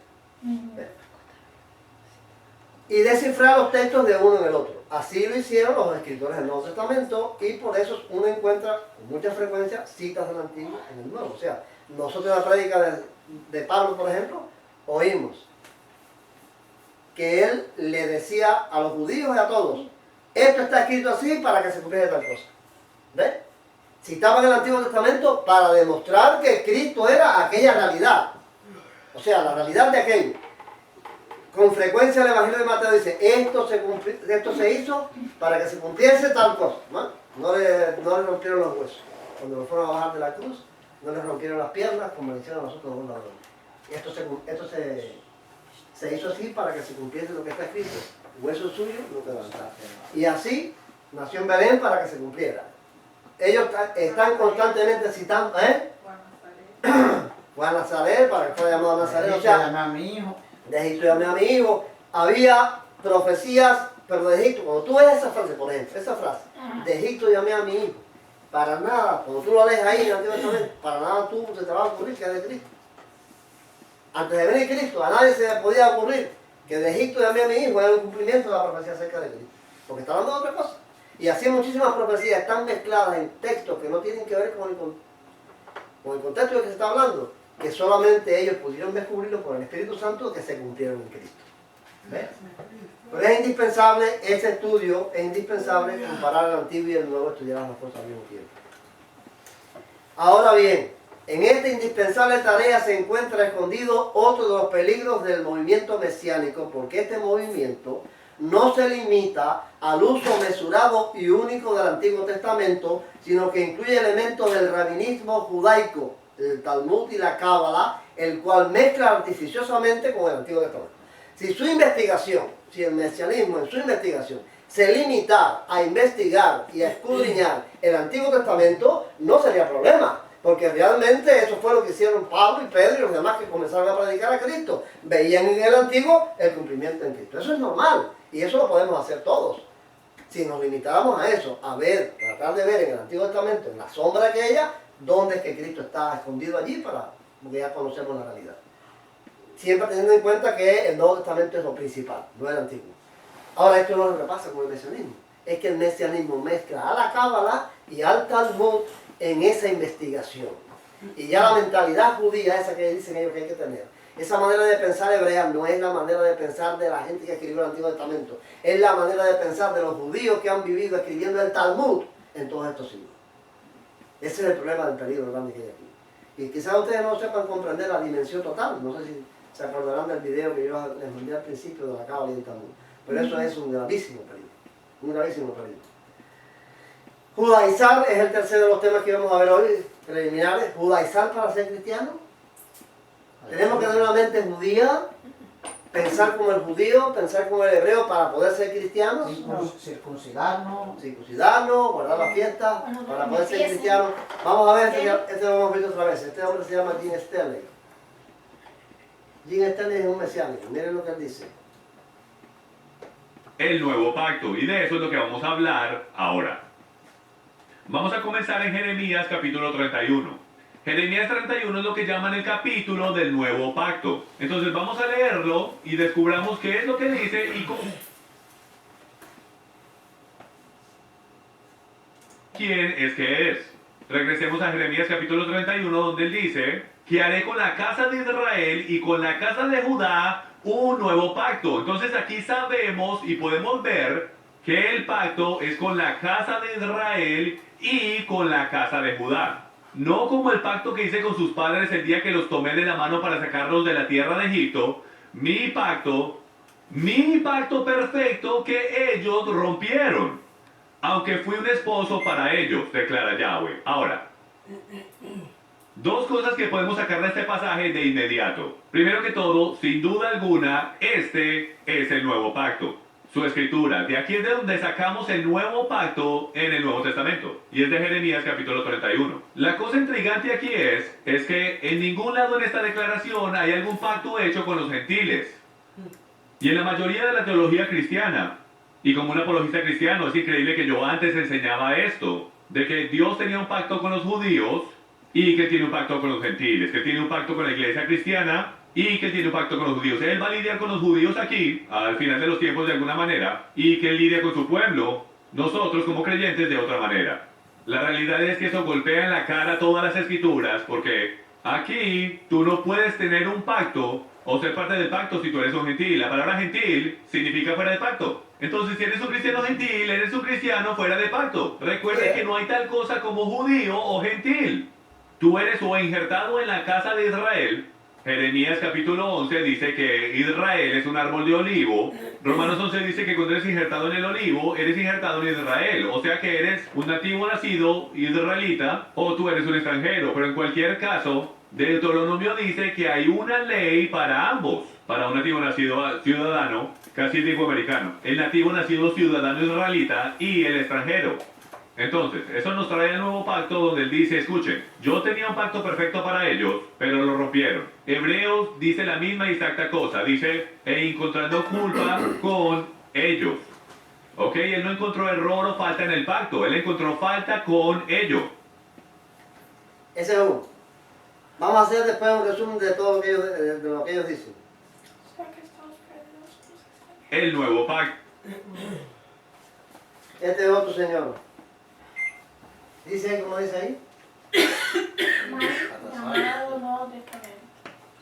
Y descifrar los textos de uno en el otro. Así lo hicieron los escritores del Nuevo Testamento y por eso uno encuentra con mucha frecuencia citas del Antiguo en el Nuevo. O sea, nosotros en la prédica de Pablo, por ejemplo, oímos que él le decía a los judíos y a todos, esto está escrito así para que se cumpliera tal cosa. ¿Ves? Citaban el Antiguo Testamento para demostrar que Cristo era aquella realidad. O sea, la realidad de aquello. Con frecuencia el Evangelio de Mateo dice, esto se hizo para que se cumpliese tal cosa. No le rompieron los huesos. Cuando lo fueron a bajar de la cruz, no le rompieron las piernas como le hicieron a nosotros los ladrones. Esto se hizo así para que se cumpliese lo que está escrito. Hueso suyo no quebrantará. Y así nació en Belén para que se cumpliera. Ellos están constantemente citando, Fue a Nazaret para que fuera llamado Nazaret. O sea, llamé a mi hijo. de Egipto llamé a mi hijo. Había profecías, pero de Egipto. Cuando tú ves esa frase, por ejemplo, esa frase, de Egipto llamé a mi hijo. Para nada, cuando tú lo lees ahí en el Antiguo Testamento, para nada tú se te va a ocurrir que es de Cristo. Antes de venir Cristo, a nadie se le podía ocurrir que de Egipto llamé a mi hijo era el cumplimiento de la profecía acerca de Cristo. Porque está hablando de otra cosa. Y así muchísimas profecías están mezcladas en textos que no tienen que ver con el contexto de que se está hablando, que solamente ellos pudieron descubrirlo por el Espíritu Santo que se cumplieron en Cristo. ¿Ves? Pero es indispensable ese estudio, es indispensable comparar el Antiguo y el Nuevo, estudiar las dos cosas al mismo tiempo. Ahora bien, en esta indispensable tarea se encuentra escondido otro de los peligros del movimiento mesiánico, porque este movimiento no se limita al uso mesurado y único del Antiguo Testamento, sino que incluye elementos del rabinismo judaico, el Talmud y la Cábala, el cual mezcla artificiosamente con el Antiguo Testamento. Si su investigación, si el mesianismo en su investigación se limitara a investigar y a escudriñar el Antiguo Testamento, no sería problema, porque realmente eso fue lo que hicieron Pablo y Pedro y los demás que comenzaron a predicar a Cristo. Veían en el Antiguo el cumplimiento en Cristo. Eso es normal y eso lo podemos hacer todos. Si nos limitáramos a eso, a ver, tratar de ver en el Antiguo Testamento, en la sombra aquella, dónde es que Cristo está escondido allí, porque ya conocemos la realidad. Siempre teniendo en cuenta que el Nuevo Testamento es lo principal, no el Antiguo. Ahora, esto no es lo que pasa con el mesianismo. Es que el mesianismo mezcla a la Cábala y al Talmud en esa investigación. Y ya la mentalidad judía, esa que dicen ellos que hay que tener, esa manera de pensar hebrea no es la manera de pensar de la gente que escribió el Antiguo Testamento. Es la manera de pensar de los judíos que han vivido escribiendo el Talmud en todos estos siglos. Ese es el problema del peligro grande que hay aquí. Y quizás ustedes no sepan comprender la dimensión total. No sé si se acordarán del video que yo les mandé al principio de la Cábala y el Talmud. Pero eso es un gravísimo peligro. Un gravísimo peligro. Judaizar es el tercero de los temas que vamos a ver hoy, preliminares. Judaizar para ser cristiano. Tenemos que tener una mente judía, pensar como el judío, pensar como el hebreo para poder ser cristianos. Circuncidarnos, guardar la fiesta, para poder ser cristianos. Vamos a ver, este lo hemos visto otra vez. Este hombre se llama Jim Stanley. Jim Stanley es un mesiánico, miren lo que él dice. El nuevo pacto, y de eso es lo que vamos a hablar ahora. Vamos a comenzar en Jeremías capítulo 31. Jeremías 31 es lo que llaman el capítulo del nuevo pacto. Entonces vamos a leerlo y descubramos qué es lo que dice y quién es que es. Regresemos a Jeremías capítulo 31 donde él dice que haré con la casa de Israel y con la casa de Judá un nuevo pacto. Entonces aquí sabemos y podemos ver que el pacto es con la casa de Israel y con la casa de Judá. No como el pacto que hice con sus padres el día que los tomé de la mano para sacarlos de la tierra de Egipto. Mi pacto perfecto que ellos rompieron. Aunque fui un esposo para ellos, declara Yahweh. Ahora, dos cosas que podemos sacar de este pasaje de inmediato. Primero que todo, sin duda alguna, este es el nuevo pacto. Su escritura. De aquí es de donde sacamos el nuevo pacto en el Nuevo Testamento. Y es de Jeremías capítulo 31. La cosa intrigante aquí es que en ningún lado en esta declaración hay algún pacto hecho con los gentiles. Y en la mayoría de la teología cristiana, y como un apologista cristiano, es increíble que yo antes enseñaba esto, de que Dios tenía un pacto con los judíos y que tiene un pacto con los gentiles, que tiene un pacto con la iglesia cristiana y que tiene un pacto con los judíos. Él va a lidiar con los judíos aquí, al final de los tiempos de alguna manera, y que él lidia con su pueblo, nosotros como creyentes, de otra manera. La realidad es que eso golpea en la cara todas las escrituras, porque aquí tú no puedes tener un pacto o ser parte del pacto si tú eres un gentil. La palabra gentil significa fuera de pacto. Entonces, si eres un cristiano gentil, eres un cristiano fuera de pacto. Recuerden que no hay tal cosa como judío o gentil. Tú eres o injertado en la casa de Israel. Jeremías capítulo 11 dice que Israel es un árbol de olivo. Romanos 11 dice que cuando eres injertado en el olivo, eres injertado en Israel. O sea que eres un nativo nacido israelita o tú eres un extranjero. Pero en cualquier caso, Deuteronomio dice que hay una ley para ambos. Para un nativo nacido ciudadano, casi tipo americano. El nativo nacido ciudadano israelita y el extranjero. Entonces, eso nos trae el nuevo pacto donde él dice, escuchen, yo tenía un pacto perfecto para ellos, pero lo rompieron. Hebreos dice la misma y exacta cosa, dice, encontrando culpa con ellos. Ok, él no encontró error o falta en el pacto, él encontró falta con ellos. Ese es uno. Vamos a hacer después un resumen de todo lo que ellos dicen. El nuevo pacto. Este es otro señor. Dice, ¿cómo dice ahí? Llamado Nuevo Testamento.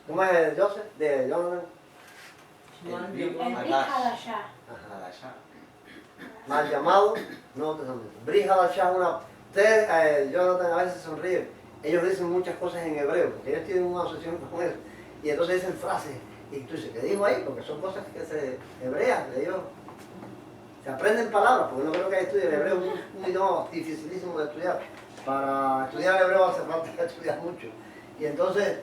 ¿Cómo es Joseph? De Jonathan. El Brit Hadashah. Mal llamado Nuevo Testamento. Brit Hadashah es una... Ustedes, Jonathan, a veces se sonríe. Ellos dicen muchas cosas en hebreo, porque ellos tienen una obsesión con eso. Y entonces dicen frases. Y tú dices, ¿qué dijo ahí? Porque son cosas que se hebreas, ellos se aprenden palabras, porque no creo que estudien el hebreo, es un idioma dificilísimo de estudiar. Para estudiar el hebreo hace falta estudiar mucho. Y entonces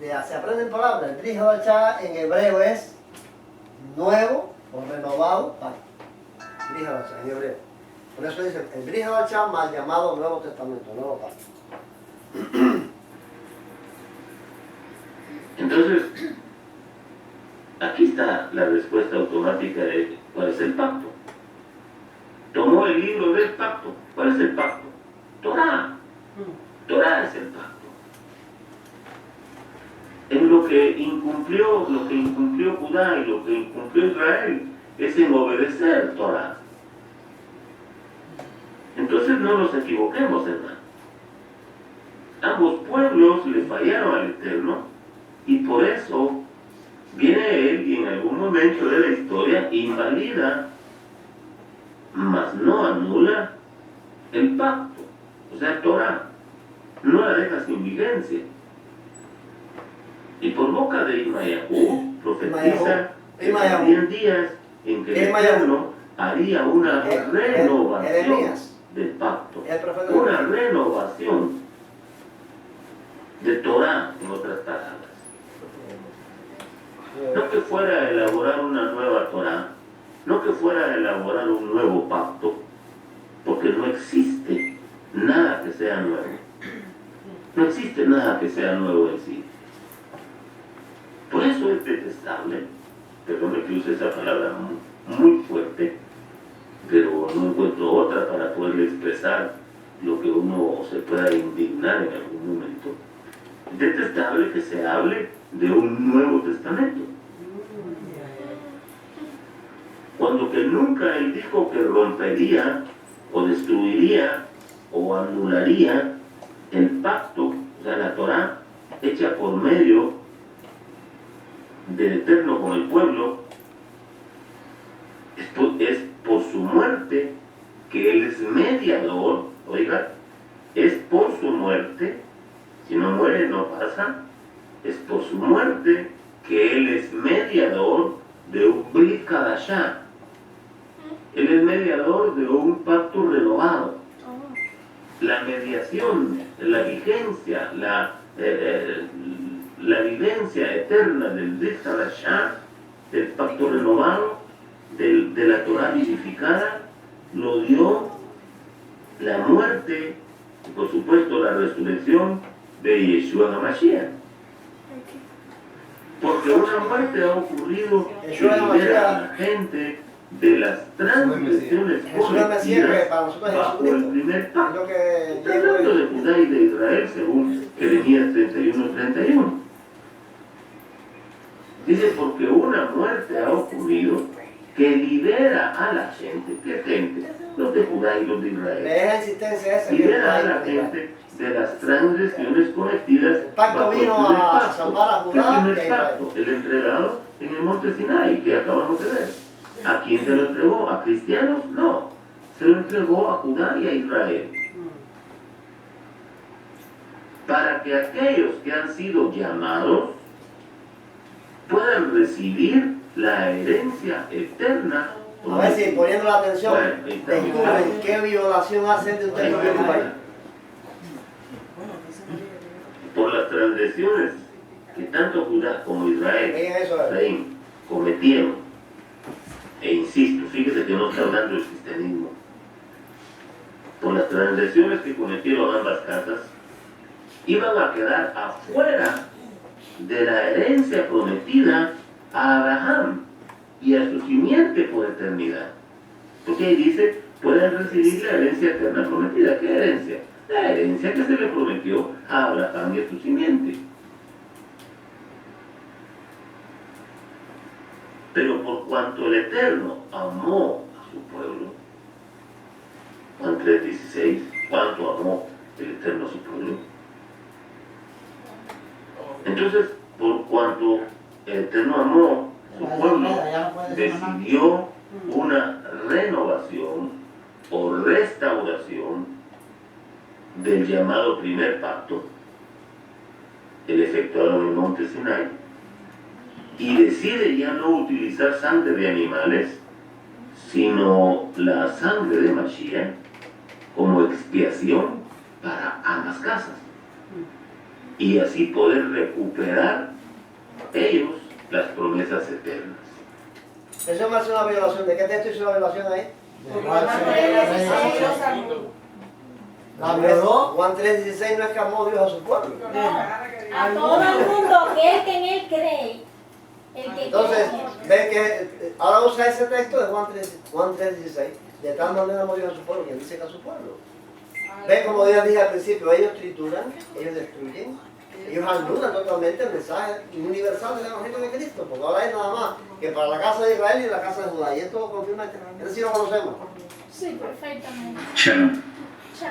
se aprenden palabras. El Brit Hadashah en hebreo es nuevo o renovado pacto. Brit Hadashah en hebreo. Por eso dice el Brit Hadashah mal llamado Nuevo Testamento, Nuevo Pacto. Entonces, aquí está la respuesta automática de cuál es el pacto. Tomó el libro del pacto. ¿Cuál es el pacto? Torá. Torá es el pacto. En lo que incumplió Judá y lo que incumplió Israel es en obedecer Torá. Entonces no nos equivoquemos, hermano. Ambos pueblos le fallaron al Eterno y por eso viene él y en algún momento de la historia invalida, mas no anula el pacto, o sea, Torah, no la deja sin vigencia. Y por boca de Ismayahu profetiza que habrían días en que el Eterno haría una renovación del pacto, una renovación de Torah, en otras palabras. No que fuera a elaborar una nueva Torah, no que fuera a elaborar un nuevo pacto, porque no existe nada que sea nuevo. No existe nada que sea nuevo en sí. Por eso es detestable, perdón que use esa palabra muy fuerte, pero no encuentro otra para poder expresar lo que uno se pueda indignar en algún momento. Es detestable que se hable de un Nuevo Testamento, cuando que nunca él dijo que rompería o destruiría o anularía el pacto, o sea, la Torá hecha por medio del Eterno con el pueblo. Es por su muerte que él es mediador, oiga, es por su muerte, si no muere no pasa, es por su muerte que él es mediador de un Brit Hadashah. Él es mediador de un pacto renovado. La mediación, la vigencia, la vivencia eterna del Brit Hadashah, del pacto renovado, de la Torah vivificada, lo dio la muerte y por supuesto la resurrección de Yeshua HaMashiach. Porque una muerte ha ocurrido que libera a la gente de las transgresiones cometidas bajo el primer pacto. Está hablando de Judá y de Israel según Jeremías 31:31. Dice, porque una muerte ha ocurrido que libera a la gente. ¿Qué gente? Los de Judá y los de Israel. Libera a la gente de las transgresiones cometidas bajo el primer pacto. El primer pacto, el entregado en el monte Sinai, que acabamos de ver. ¿A quién se lo entregó? ¿A cristianos? No. Se lo entregó a Judá y a Israel. Para que aquellos que han sido llamados puedan recibir la herencia eterna. A ver si poniendo la atención, descubren qué violación hacen de ustedes. Por las transgresiones que tanto Judá como Israel cometieron. E insisto, fíjese que no está hablando del cristianismo. Por las transgresiones que cometieron ambas casas, iban a quedar afuera de la herencia prometida a Abraham y a su simiente por eternidad. Porque ahí dice, pueden recibir la herencia eterna prometida. ¿Qué herencia? La herencia que se le prometió a Abraham y a su simiente. Pero por cuanto el Eterno amó a su pueblo, Juan 3:16, ¿cuánto amó el Eterno a su pueblo? Entonces, por cuanto el Eterno amó a su pueblo, decidió una renovación o restauración del llamado primer pacto, el efectuado en el monte Sinai, y decide ya no utilizar sangre de animales, sino la sangre de Mashiach como expiación para ambas casas. y así poder recuperar ellos las promesas eternas. Eso me hace una violación. ¿De qué texto hizo la violación ahí? La violó. Juan 3:16 no es que amó Dios a su pueblo. A todo el mundo que es que en él cree. El que Entonces, cree. ve que ahora usa ese texto de Juan 3:16. De tal manera amó Dios a su pueblo, y él dice que a su pueblo. Ve como Dios dije al principio, ellos trituran, ellos destruyen, ellos anulan totalmente el mensaje universal del Evangelio de Cristo, porque ahora es nada más que para la casa de Israel y la casa de Judá, y esto lo confirma, es decir, lo conocemos. Sí, perfectamente. Shalom. Chao.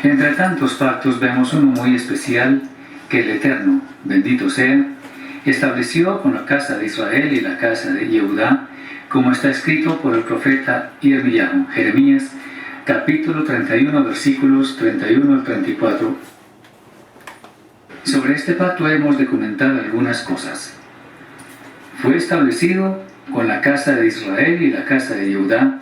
Entre tantos pactos vemos uno muy especial que el Eterno, bendito sea, estableció con la casa de Israel y la casa de Yehudá, como está escrito por el profeta Irmiyahu, Jeremías, capítulo 31, versículos 31 al 34. Sobre este pacto hemos de comentar algunas cosas. Fue establecido con la casa de Israel y la casa de Yehudá,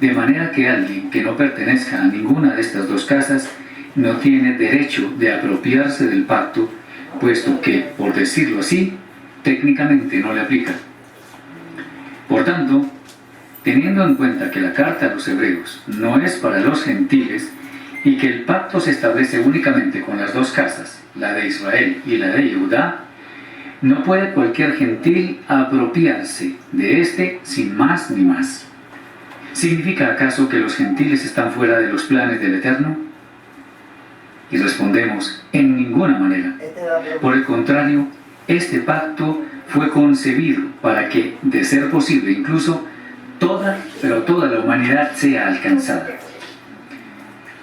de manera que alguien que no pertenezca a ninguna de estas dos casas no tiene derecho de apropiarse del pacto, puesto que, por decirlo así, técnicamente no le aplica. Por tanto, teniendo en cuenta que la carta a los hebreos no es para los gentiles y que el pacto se establece únicamente con las dos casas, la de Israel y la de Judá, no puede cualquier gentil apropiarse de este sin más ni más. ¿Significa acaso que los gentiles están fuera de los planes del Eterno? Y respondemos, en ninguna manera. Por el contrario, este pacto fue concebido para que, de ser posible, incluso toda la humanidad sea alcanzada.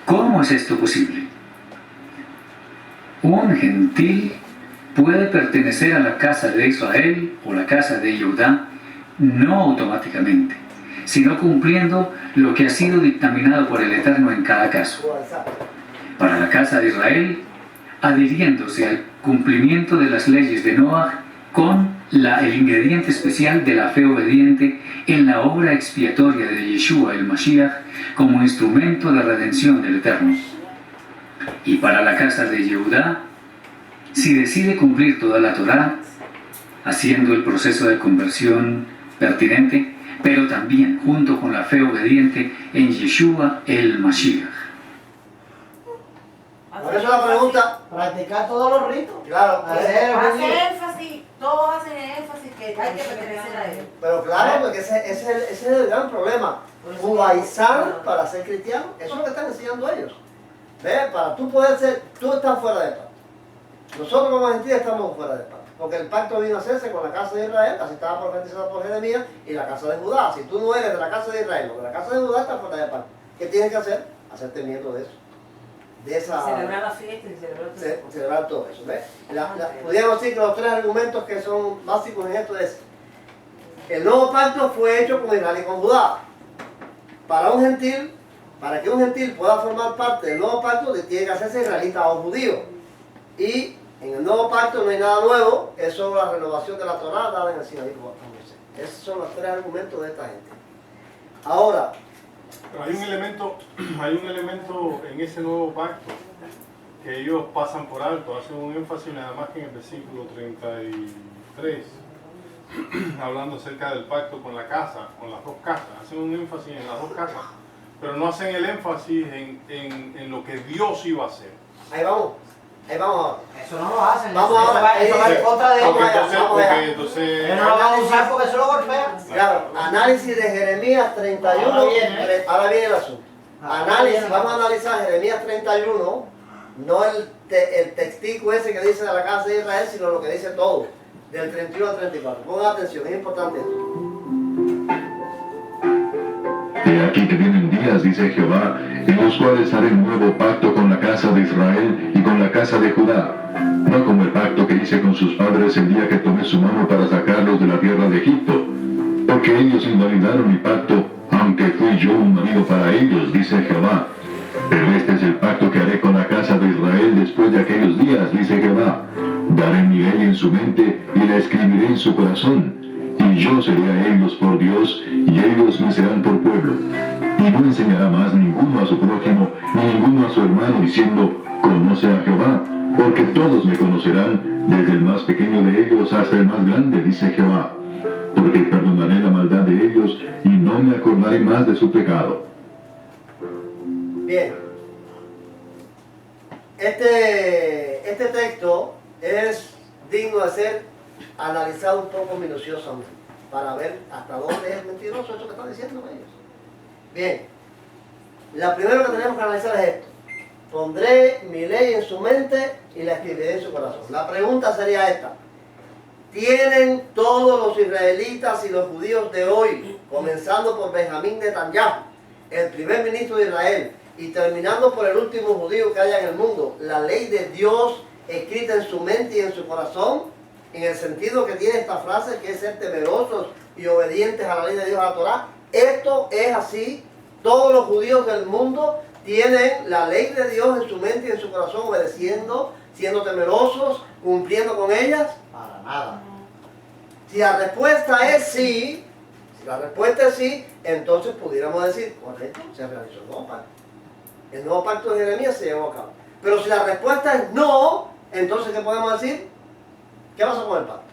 ¿Cómo es esto posible? Un gentil puede pertenecer a la casa de Israel o la casa de Judá no automáticamente, sino cumpliendo lo que ha sido dictaminado por el Eterno en cada caso. Para la casa de Israel, adhiriéndose al cumplimiento de las leyes de Noah con el ingrediente especial de la fe obediente en la obra expiatoria de Yeshua el Mashiach como instrumento de redención del Eterno. Y para la casa de Yehudá, si decide cumplir toda la Torá, haciendo el proceso de conversión pertinente, pero también junto con la fe obediente en Yeshua el Mashiach. Por eso la pregunta, Practicar todos los ritos. claro, Hace énfasis, todos hacen énfasis que hay que pertenecer a él. pero claro, porque ese es el gran problema. Judaizar para ser cristiano, eso es lo que están enseñando ellos. ¿Ves? Para tú poder ser, tú estás fuera de pacto. Nosotros como gentiles estamos fuera de pacto. Porque el pacto vino a hacerse con la casa de Israel, así estaba profetizada por Jeremías, y la casa de Judá. Si tú no eres de la casa de Israel o de la casa de Judá, estás fuera de pacto. ¿Qué tienes que hacer? Hacerte miembro de eso. De esa, Celebrar la fiesta y celebrar todo eso. ¿Ves? Podríamos decir que los tres argumentos que son básicos en esto es: el nuevo pacto fue hecho con Israel y con Judá. Para un gentil, para que un gentil pueda formar parte del nuevo pacto, tiene que hacerse israelita o judío. Y en el nuevo pacto no hay nada nuevo, es solo la renovación de la Torá dada en el Sinaí por Moisés. Esos son los tres argumentos de esta gente. Ahora, pero hay un elemento en ese nuevo pacto que ellos pasan por alto, hacen un énfasis nada más que en el versículo 33, hablando acerca del pacto con la casa, con las dos casas, hacen un énfasis en las dos casas, pero no hacen el énfasis en lo que Dios iba a hacer. ahí vamos ahora. Eso no lo hacen. Vamos ahora. Eso va en contra de Entonces, ellos no lo van a usar porque eso lo golpea. Claro, análisis de Jeremías 31. Ahora viene el asunto. Análisis, vamos a analizar Jeremías 31, no el textico ese que dice de la casa de Israel, sino lo que dice todo, del 31 al 34. Pongan atención, es importante esto. He aquí que vienen días, dice Jehová, en los cuales haré nuevo pacto con la casa de Israel y con la casa de Judá, no como el pacto que hice con sus padres el día que tomé su mano para sacarlos de la tierra de Egipto, porque ellos invalidaron mi pacto, aunque fui yo un marido para ellos, dice Jehová. Pero este es el pacto que haré con la casa de Israel después de aquellos días, dice Jehová. Daré mi ley en su mente y la escribiré en su corazón. Y yo seré a ellos por Dios, y ellos me serán por pueblo. Y no enseñará más ninguno a su prójimo, ni ninguno a su hermano, diciendo, conoce a Jehová, Porque todos me conocerán, desde el más pequeño de ellos hasta el más grande, dice Jehová. Porque perdonaré la maldad de ellos y no me acordaré más de su pecado. Bien. Este texto es digno de ser analizado un poco minuciosamente para ver hasta dónde es mentiroso eso que están diciendo ellos. Bien. La primera que tenemos que analizar es esto. Pondré mi ley en su mente y la escribiré en su corazón. La pregunta sería esta. ¿Tienen todos los israelitas y los judíos de hoy, comenzando por Benjamín Netanyahu, el primer ministro de Israel, y terminando por el último judío que haya en el mundo, la ley de Dios escrita en su mente y en su corazón, en el sentido que tiene esta frase, que es ser temerosos y obedientes a la ley de Dios, a la Torá? Esto es así. Todos los judíos del mundo tienen la ley de Dios en su mente y en su corazón, obedeciendo, siendo temerosos, cumpliendo con ellas. Para nada. Si la respuesta es sí, entonces pudiéramos decir, correcto, se realizó el nuevo pacto. El nuevo pacto de Jeremías se llevó a cabo. Pero si la respuesta es no, entonces ¿qué podemos decir? ¿Qué pasó con el pacto?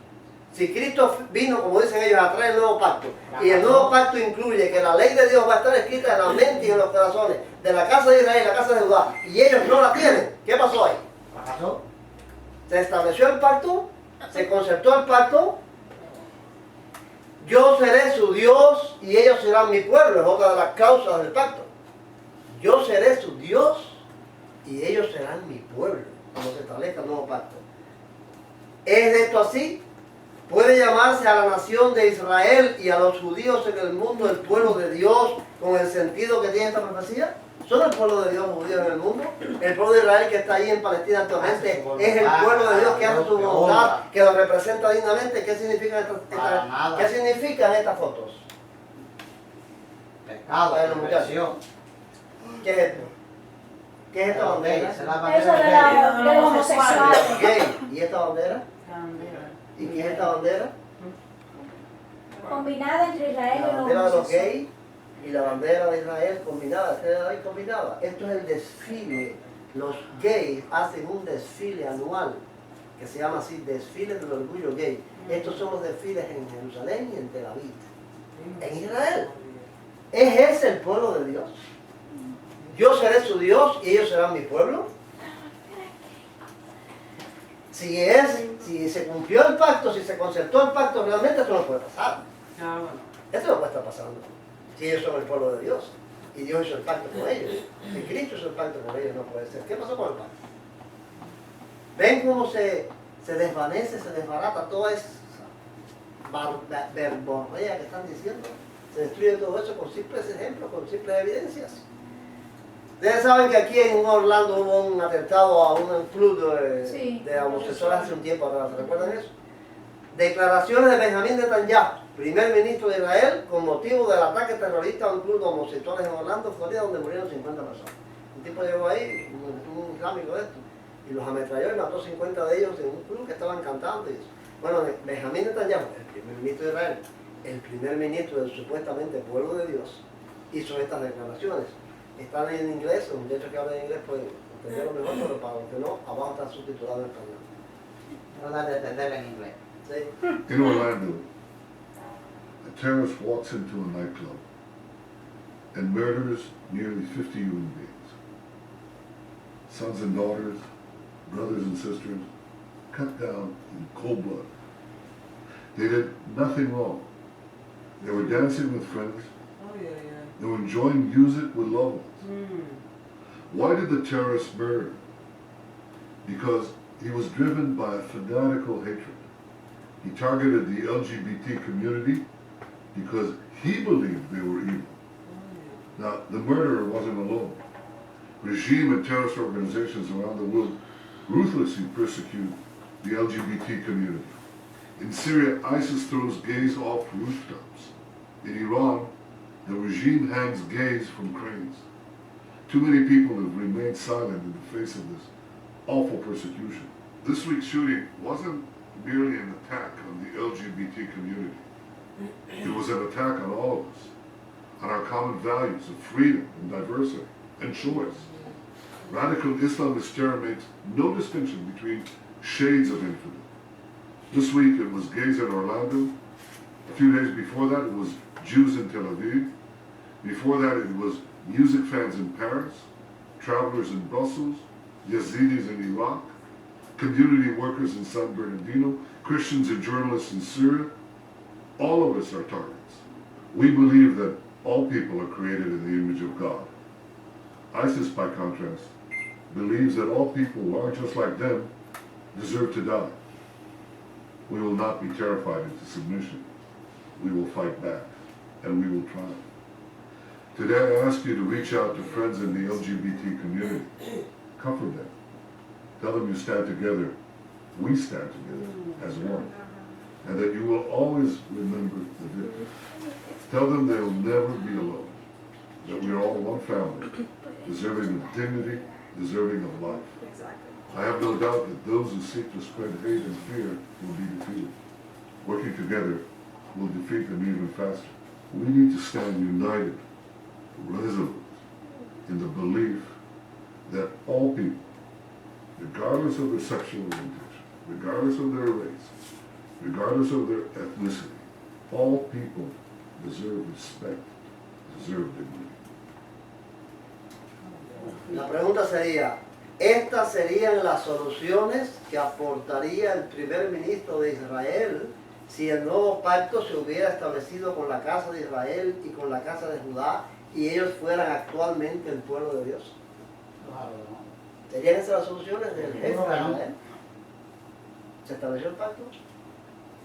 Si Cristo vino, como dicen ellos, a traer el nuevo pacto, y el nuevo pacto incluye que la ley de Dios va a estar escrita en la mente y en los corazones de la casa de Israel y la casa de Judá, y ellos no la tienen, ¿qué pasó ahí? ¿Fracasó? Se estableció el pacto, se concertó el pacto. Yo seré su Dios y ellos serán mi pueblo, es otra de las causas del pacto. Yo seré su Dios y ellos serán mi pueblo, cuando se establezca el nuevo pacto. ¿Es esto así? ¿Puede llamarse a la nación de Israel y a los judíos en el mundo el pueblo de Dios con el sentido que tiene esta profecía? ¿Son el pueblo de Dios judíos en el mundo? El pueblo de Israel que está ahí en Palestina actualmente es el pueblo de Dios que hace su voluntad, que lo representa dignamente. ¿Qué significan estas fotos? Pecado, perversión. ¿Qué es esto? ¿Qué es esta bandera? Eso de los homosexuales. ¿Y esta bandera? ¿Y qué es esta bandera? Combinada entre Israel y La los bandera de los homosexuales. gays y la bandera de Israel combinada, combinada. Esto es el desfile. Los gays hacen un desfile anual que se llama así, desfile del orgullo gay. Estos son los desfiles en Jerusalén y en Tel Aviv, en Israel. ¿Es ese el pueblo de Dios? Yo seré su Dios y ellos serán mi pueblo. Si se cumplió el pacto, si se concertó el pacto, realmente esto no puede pasar. Esto no puede estar pasando. Si ellos son el pueblo de Dios y Dios hizo el pacto con ellos, si Cristo hizo el pacto con ellos, no puede ser. ¿Qué pasó con el pacto? ¿Ven cómo se desvanece, se desbarata toda esa verborrea que están diciendo? Se destruye todo eso con simples ejemplos, con simples evidencias. Ustedes saben que aquí en Orlando hubo un atentado a un club de homosexuales hace un tiempo atrás. ¿Se recuerdan eso? Declaraciones de Benjamín Netanyahu, primer ministro de Israel, con motivo del ataque terrorista a un club de homosexuales en Orlando, Florida, donde murieron 50 personas. Un tipo llegó ahí, un islámico de esto, y los ametralló y mató 50 de ellos en un club que estaban cantando y eso. Bueno, Benjamín Netanyahu, el primer ministro de Israel, el primer ministro del supuestamente pueblo de Dios, hizo estas declaraciones. Están en inglés, un muchacho que habla en inglés puede entenderlo mejor, pero para los que no, abajo está subtitulado en español. Tratar de entenderlo en inglés. ¿Sí? In Orlando, a terrorist walks into a nightclub and murders nearly 50 human beings. Sons and daughters, brothers and sisters, cut down in cold blood. They did nothing wrong. They were dancing with friends. They were enjoying music with loved ones. Why did the terrorist murder? Because he was driven by a fanatical hatred. He targeted the LGBT community because he believed they were evil. Now, the murderer wasn't alone. Regime and terrorist organizations around the world ruthlessly persecute the LGBT community. In Syria, ISIS throws gays off rooftops. In Iran, the regime hangs gays from cranes. Too many people have remained silent in the face of this awful persecution. This week's shooting wasn't merely an attack on the LGBT community. It was an attack on all of us, on our common values of freedom and diversity and choice. Radical Islamist terror makes no distinction between shades of infidel. This week it was gays in Orlando. A few days before that it was Jews in Tel Aviv. Before that it was music fans in Paris, travelers in Brussels, Yazidis in Iraq, community workers in San Bernardino, Christians and journalists in Syria. All of us are targets. We believe that all people are created in the image of God. ISIS, by contrast, believes that all people who are just like them deserve to die. We will not be terrified into submission. We will fight back, and we will triumph. Today I ask you to reach out to friends in the LGBT community. Comfort them. Tell them you stand together. We stand together as one. And that you will always remember the victim. Tell them they will never be alone. That we are all one family, deserving of dignity, deserving of life. I have no doubt that those who seek to spread hate and fear will be defeated. Working together will defeat them even faster. We need to stand united, resolute, in the belief that all people, regardless of their sexual orientation, regardless of their race, regardless of their ethnicity, all people deserve respect, deserve dignity. La pregunta sería, ¿estas serían las soluciones que aportaría el primer ministro de Israel si el nuevo pacto se hubiera establecido con la casa de Israel y con la casa de Judá y ellos fueran actualmente el pueblo de Dios? ¿Serían esas las soluciones del jefe de Israel? ¿Se estableció el pacto?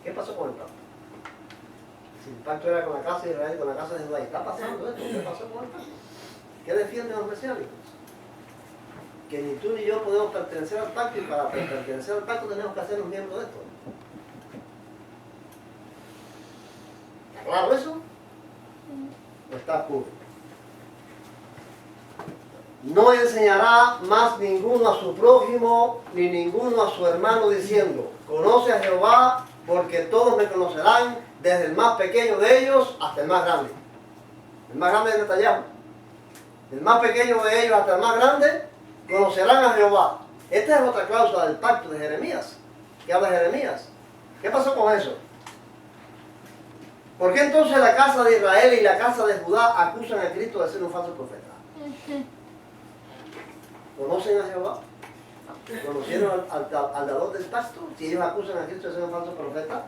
¿Qué pasó con el pacto? Si el pacto era con la casa de Israel y con la casa de Judá, ¿está pasando esto? ¿Qué pasó con el pacto? ¿Qué defienden los mesiánicos? Que ni tú ni yo podemos pertenecer al pacto y para pertenecer al pacto tenemos que hacernos miembros de esto. ¿Está claro eso? ¿O está oscuro? No enseñará más ninguno a su prójimo ni ninguno a su hermano diciendo, conoce a Jehová porque todos me conocerán desde el más pequeño de ellos hasta el más grande. El más grande es Netanyahu. El más pequeño de ellos hasta el más grande conocerán a Jehová. Esta es otra cláusula del pacto de Jeremías, que habla de Jeremías. ¿Qué pasó con eso? ¿Por qué entonces la casa de Israel y la casa de Judá acusan a Cristo de ser un falso profeta? ¿Conocen a Jehová? ¿Conocieron al dador del pacto? Si ellos acusan a Cristo de ser un falso profeta.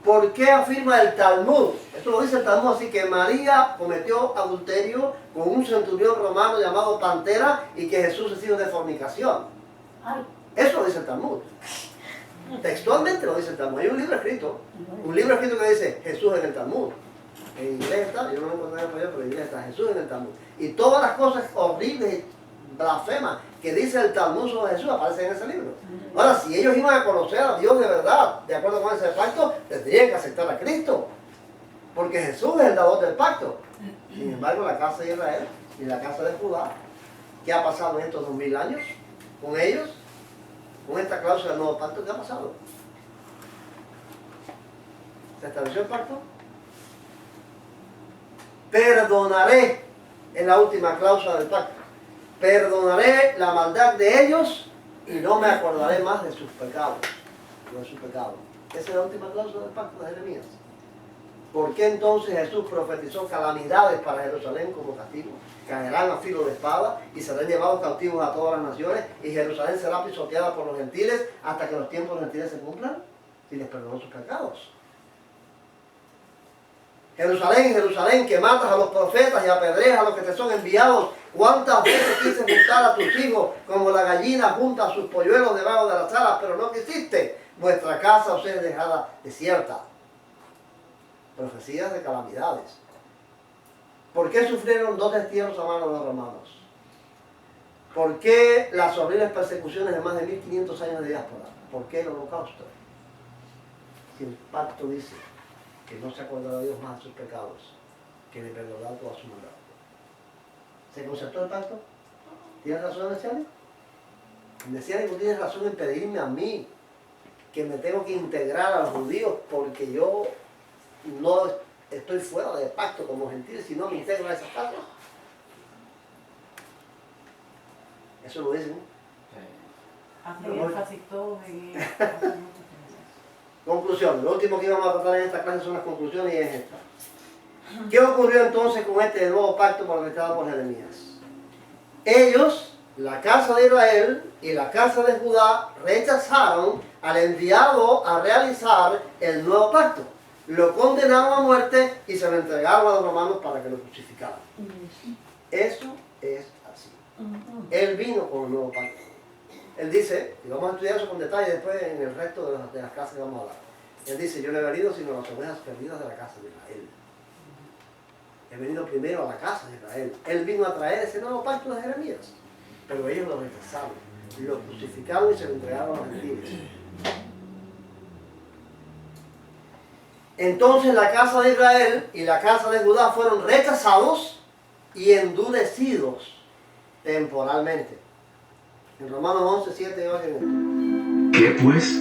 ¿Por qué afirma el Talmud? Esto lo dice el Talmud así, que María cometió adulterio con un centurión romano llamado Pantera y que Jesús es hijo de fornicación. Eso lo dice el Talmud. Textualmente lo dice el Talmud. Hay un libro escrito que dice Jesús en el Talmud. En inglés está, yo no lo encontré en español, pero en inglés está Jesús en el Talmud. Y todas las cosas horribles y blasfemas que dice el Talmud sobre Jesús aparecen en ese libro. Ahora, si ellos iban a conocer a Dios de verdad, de acuerdo con ese pacto, tendrían que aceptar a Cristo. Porque Jesús es el dador del pacto. Sin embargo, la casa de Israel y la casa de Judá, ¿qué ha pasado en estos 2000 años con ellos? Con esta cláusula del nuevo pacto, ¿qué ha pasado? ¿Se estableció el pacto? Perdonaré, es la última cláusula del pacto. Perdonaré la maldad de ellos y no me acordaré más de sus pecados. Esa es la última cláusula del pacto de Jeremías. ¿Por qué entonces Jesús profetizó calamidades para Jerusalén como castigo? Caerán a filo de espada y serán llevados cautivos a todas las naciones y Jerusalén será pisoteada por los gentiles hasta que los tiempos de los gentiles se cumplan y les perdonó sus pecados. Jerusalén, Jerusalén, que matas a los profetas y apedreas a los que te son enviados. ¿Cuántas veces quise juntar a tus hijos como la gallina junta a sus polluelos debajo de las alas, pero no quisiste? Vuestra casa os es dejada desierta. Profecías de calamidades. ¿Por qué sufrieron 2 destierros a manos de los romanos? ¿Por qué las horribles persecuciones de más de 1500 años de diáspora? ¿Por qué el holocausto? Si el pacto dice que no se acordará Dios más de sus pecados, que le perdonará toda su maldad. ¿Se concertó el pacto? ¿Tienes razón, mesiánico? El mesiánico tiene razón en pedirme a mí que me tengo que integrar a los judíos porque yo no estoy fuera de pacto como gentiles, si no me integro a esas casas. Eso lo dicen. Hacen énfasis todos en Conclusión. Lo último que íbamos a tratar en esta clase son las conclusiones y es esta. ¿Qué ocurrió entonces con este nuevo pacto proclamado por Jeremías? Ellos, la casa de Israel y la casa de Judá, rechazaron al enviado a realizar el nuevo pacto. Lo condenaron a muerte y se lo entregaron a los romanos para que lo crucificaran. Eso es así. Él vino con el nuevo pacto. Él dice, y vamos a estudiar eso con detalle después en el resto de las casas que vamos a hablar. Él dice, yo no he venido sino las ovejas perdidas de la casa de Israel. He venido primero a la casa de Israel. Él vino a traer ese nuevo pacto de Jeremías. Pero ellos lo rechazaron, lo crucificaron y se lo entregaron a los gentiles. Entonces la casa de Israel y la casa de Judá fueron rechazados y endurecidos temporalmente. En Romanos 11, 7 y 8. ¿Qué pues?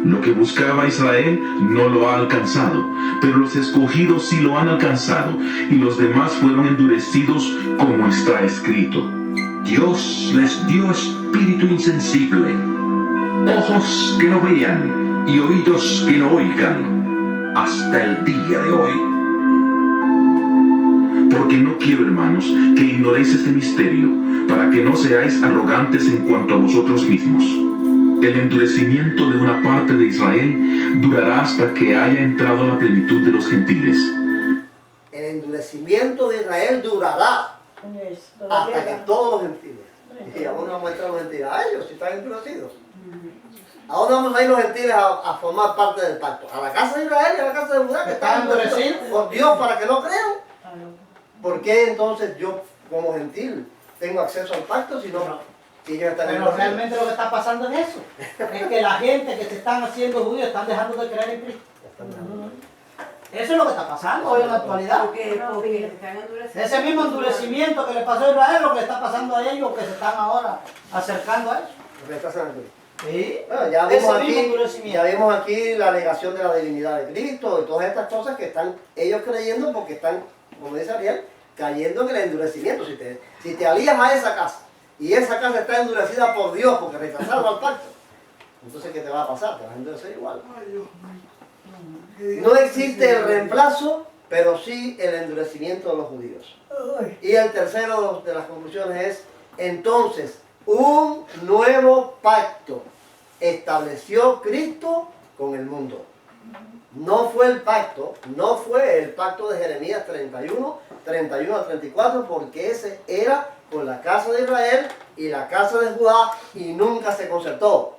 Lo que buscaba Israel no lo ha alcanzado, pero los escogidos sí lo han alcanzado, y los demás fueron endurecidos, como está escrito. Dios les dio espíritu insensible, ojos que no vean y oídos que no oigan, hasta el día de hoy. Porque no quiero, hermanos, que ignoréis este misterio, para que no seáis arrogantes en cuanto a vosotros mismos. El endurecimiento de una parte de Israel durará hasta que haya entrado la plenitud de los gentiles. El endurecimiento de Israel durará hasta que todos los gentiles. Y a dónde vamos a entrar los gentiles, a ellos si están endurecidos. ¿A dónde vamos a ir los gentiles a formar parte del pacto? A la casa de Israel y a la casa de Judá, que están endurecidos por Dios para que no crean. ¿Por qué entonces yo como gentil tengo acceso al pacto si no? Si ellos están Pero realmente lo que está pasando es eso. Es que la gente que se están haciendo judíos están dejando de creer en Cristo. Eso es lo que está pasando hoy en la actualidad. Ese mismo endurecimiento que le pasó a Israel, lo que le está pasando a ellos, que se están ahora acercando a eso. Sí. Bueno, ya vimos aquí la negación de la divinidad de Cristo y todas estas cosas que están ellos creyendo porque están, como dice Ariel, cayendo en el endurecimiento. Si te alías a esa casa y esa casa está endurecida por Dios porque rechazaron al pacto, entonces ¿qué te va a pasar? Te vas a endurecer igual. No existe el reemplazo, pero sí el endurecimiento de los judíos. Y el tercero de las conclusiones es, entonces, un nuevo pacto estableció Cristo con el mundo. No fue el pacto de Jeremías 31 a 34, porque ese era con la casa de Israel y la casa de Judá y nunca se concertó.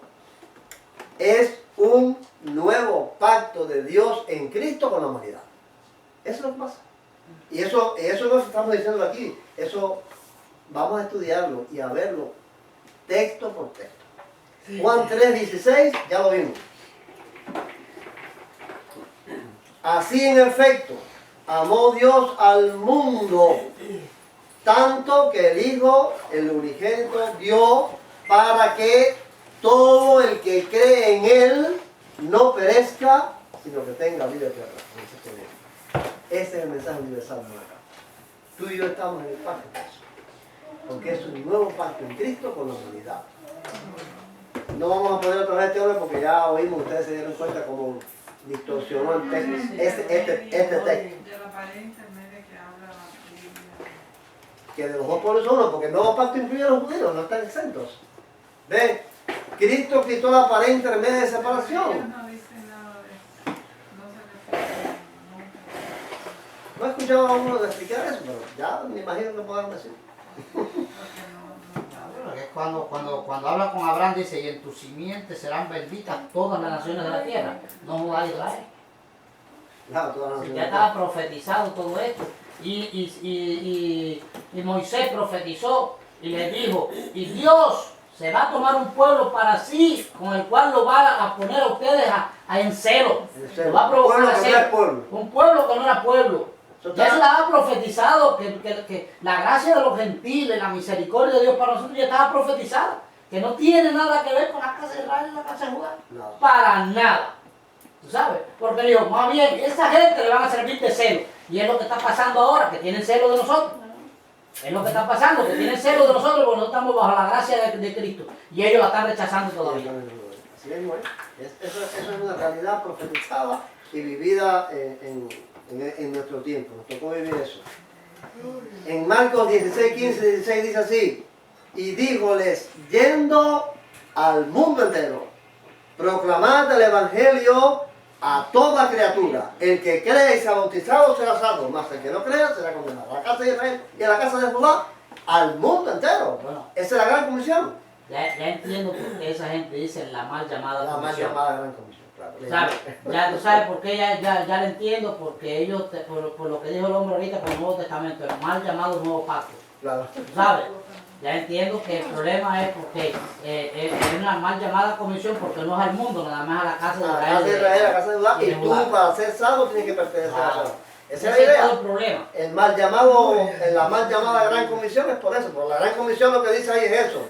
Es un nuevo pacto de Dios en Cristo con la humanidad. Eso es lo que pasa. Y eso es lo que estamos diciendo aquí. Eso vamos a estudiarlo y a verlo texto por texto. Juan 3:16, ya lo vimos. Así en efecto, amó Dios al mundo, tanto que el Hijo, el unigénito, dio para que todo el que cree en Él no perezca, sino que tenga vida eterna. Ese es el mensaje universal de acá. Tú y yo estamos en el pacto, porque es un nuevo pacto en Cristo con la humanidad. No vamos a poner otra vez este orden porque ya oímos, ustedes se dieron cuenta cómo distorsionó el texto, este texto. Que de los dos pueblos son uno, porque el nuevo pacto incluye a los judíos, no están exentos. ¿Ven? Cristo quitó la pared intermedia de separación. No he escuchado a uno de explicar eso, pero ya me imagino que podrán decir. Cuando habla con Abraham dice, y en tu simiente serán benditas todas las naciones de la tierra, no Judá y Israel. Claro, todas las naciones. Ya estaba profetizado todo esto. Y Moisés profetizó y le dijo, y Dios se va a tomar un pueblo para sí, con el cual lo va a poner a ustedes en celo. Lo va a provocar a celo. Un pueblo que no era pueblo. Ya se estaba profetizado que la gracia de los gentiles, la misericordia de Dios para nosotros ya estaba profetizada. Que no tiene nada que ver con la casa de Israel y la casa de Judá. No. Para nada. ¿Tú sabes? Porque dijo, más bien, esa gente le van a servir de celo. Y es lo que está pasando ahora, que tienen celo de nosotros. Es lo que está pasando, que tienen celo de nosotros porque nosotros estamos bajo la gracia de Cristo. Y ellos la están rechazando todavía. Así mismo es. Eso es una realidad profetizada y vivida en nuestro tiempo. Nos tocó vivir eso. En Marcos 16, 15, 16 dice así: y díjoles, yendo al mundo entero, proclamad el evangelio a toda criatura. El que cree y sea bautizado será salvo, mas el que no crea será condenado. A la casa de Israel y a la casa de Judá, al mundo entero. Bueno, esa es la gran comisión. Ya entiendo por qué esa gente dice la mal llamada La mal comisión. llamada gran comisión, claro. ¿Sabes? Ya tú sabes por qué ya lo entiendo, porque ellos, por lo que dijo el hombre ahorita por el Nuevo Testamento, el mal llamado Nuevo Pacto. Claro. ¿Sabes? Ya entiendo que el problema es porque es una mal llamada comisión porque no es al mundo, nada más a la casa de Israel. A la casa de Israel, a la casa de Judá, y tú para ser salvo tienes que pertenecer a Judá. Esa es la idea. Todo el problema. La mal llamada gran comisión es por eso, porque la gran comisión lo que dice ahí es eso,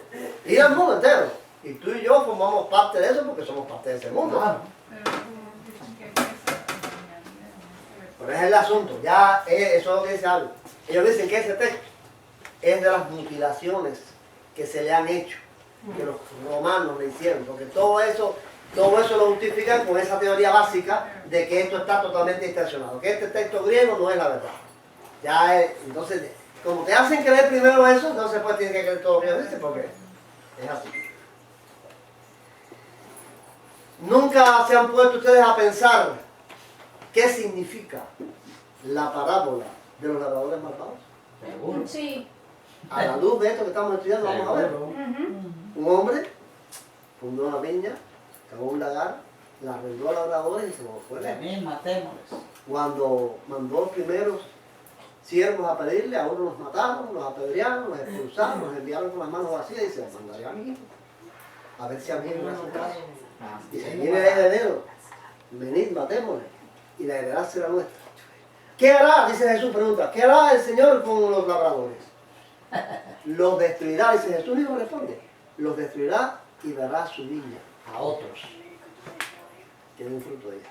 ir al mundo entero. Y tú y yo formamos parte de eso porque somos parte de ese mundo. Claro. Pero ese es el asunto, ya eso es lo que dice algo. Ellos dicen que ese texto es de las mutilaciones que se le han hecho, que los romanos le hicieron, porque todo eso lo justifican con esa teoría básica de que esto está totalmente distorsionado, que este texto griego no es la verdad. Entonces, como te hacen creer primero eso, entonces pues tienes que creer todo lo que ellos dicen, porque es así. ¿Nunca se han puesto ustedes a pensar qué significa la parábola de los labradores malvados? Seguro. Sí. A la luz de esto que estamos estudiando, vamos a ver. Un hombre fundó una viña, cavó un lagar, la arrendó a labradores y se lo fue lejos. Matémosles. Cuando mandó los primeros siervos a pedirle, a uno los mataron, los apedrearon, los expulsaron, los enviaron con las manos vacías y se los mandaré a mi hijo. A ver si a mí me hacen caso. Y si viene el heredero, venid, matémosle, y la heredad será nuestra. ¿Qué hará? Dice Jesús, pregunta, ¿qué hará el Señor con los labradores? Los destruirá, dice Jesús, mismo responde, los destruirá y dará su viña a otros que den fruto de ella.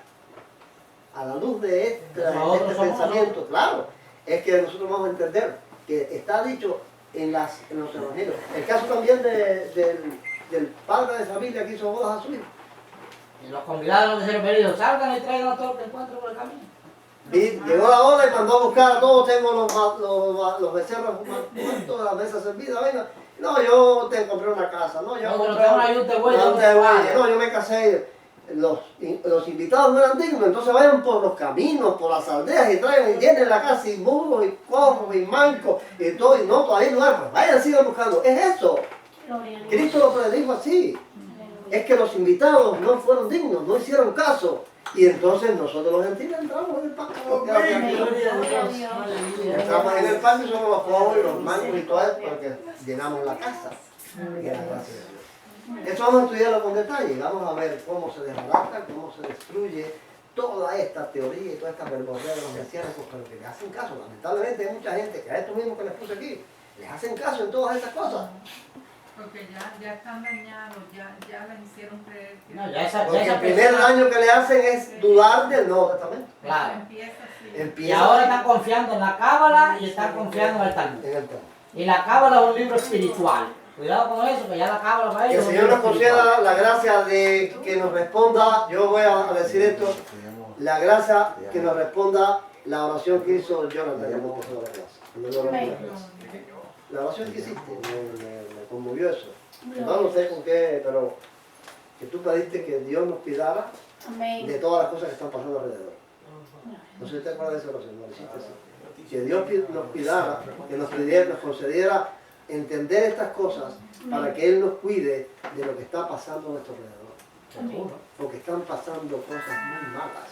A la luz de este pensamiento, claro, es que nosotros vamos a entender que está dicho en los evangelios. El caso también del padre de familia que hizo bodas a su hijo. Y los convidados de los pedidos, salgan y traigan a todo lo que encuentren por el camino. Llegó la hora y mandó a buscar a todos, tengo los becerros muertos, la mesa servida, venga. No, yo te compré una casa, no, yo yo me casé. Los invitados no eran dignos, entonces vayan por los caminos, por las aldeas y traigan y llenen la casa y muros y cojos y mancos y todo, y no, todavía no hay, pues vayan, sigan buscando. Es eso. Cristo lo predijo así. Es que los invitados no fueron dignos, no hicieron caso. Y entonces nosotros los gentiles entramos en el pacto. Entramos en el pacto y somos los pobres, los mancos y todo eso, porque llenamos la casa. Y la gracia de Dios. Esto vamos a estudiarlo con detalle. Vamos a ver cómo se desbarata, cómo se destruye toda esta teoría y toda esta verborrea de los mesiánicos, pero que le hacen caso. Lamentablemente hay mucha gente que a estos mismos que les puse aquí, les hacen caso en todas estas cosas. Porque ya están dañados, ya les hicieron creer que... No, ya porque el primer daño que le hacen es dudar del Nuevo Testamento. Claro. Empieza Y ahora están confiando en la Cábala y están confiando en el Talmud. Y la Cábala es un libro espiritual. Cuidado con eso, que ya la Cábala para ellos. Que el Señor nos conceda la gracia de que nos responda, yo voy a decir esto, la gracia que nos responda la oración que hizo Jonathan. La oración que hiciste, me conmovió eso. No sé con qué, pero que tú pediste que Dios nos cuidara de todas las cosas que están pasando alrededor. No sé si te acuerdas de esa oración, ¿no? Que Dios nos cuidara, que nos concediera entender estas cosas para que Él nos cuide de lo que está pasando a nuestro alrededor. Porque están pasando cosas muy malas.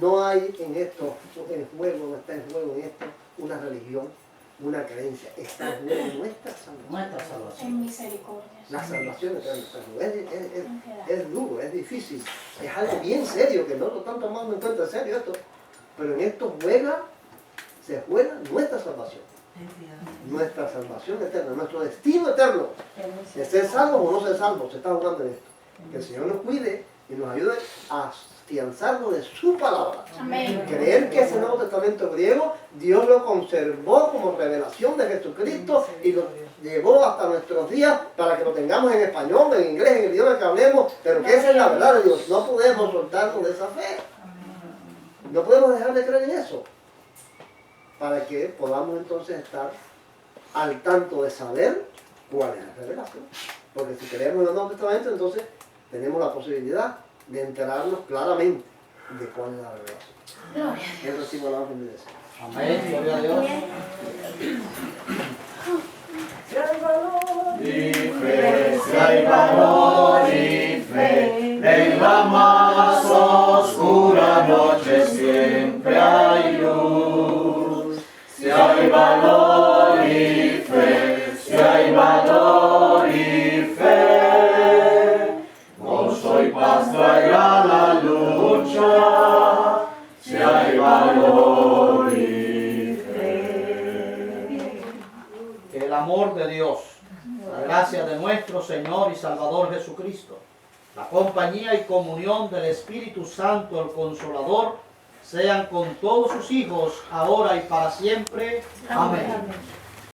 No hay en esto, en juego, no está en juego en esto una religión, una creencia. Está en juego nuestra salvación. En misericordia. La salvación eterna está en juego. Es duro, es difícil. Es algo bien serio que no lo están tomando en cuenta en serio esto. Pero en esto se juega nuestra salvación. Nuestra salvación eterna, nuestro destino eterno. De ser salvos o no ser salvos, se está jugando en esto. Que el Señor nos cuide y nos ayude a afianzarnos de su palabra. Amén. Creer que ese Nuevo Testamento griego, Dios lo conservó como revelación de Jesucristo y lo llevó hasta nuestros días para que lo tengamos en español, en inglés, en el idioma que hablemos, pero que esa es la verdad de Dios. No podemos soltarnos de esa fe. No podemos dejar de creer en eso. Para que podamos entonces estar al tanto de saber cuál es la revelación. Porque si creemos en el Nuevo Testamento, entonces tenemos la posibilidad de enterarnos claramente de cuál es la revelación. Que recibo la orden de Dios. Amén, gloria a Dios. Si hay valor y fe, en la más oscura noche siempre hay luz. Si hay valor y fe, si hay valor y fe, gozo y paz traerá la lucha. Si hay valor y fe. Que el amor de Dios, la gracia de nuestro Señor y Salvador Jesucristo, la compañía y comunión del Espíritu Santo, el Consolador, sean con todos sus hijos, ahora y para siempre. Amén.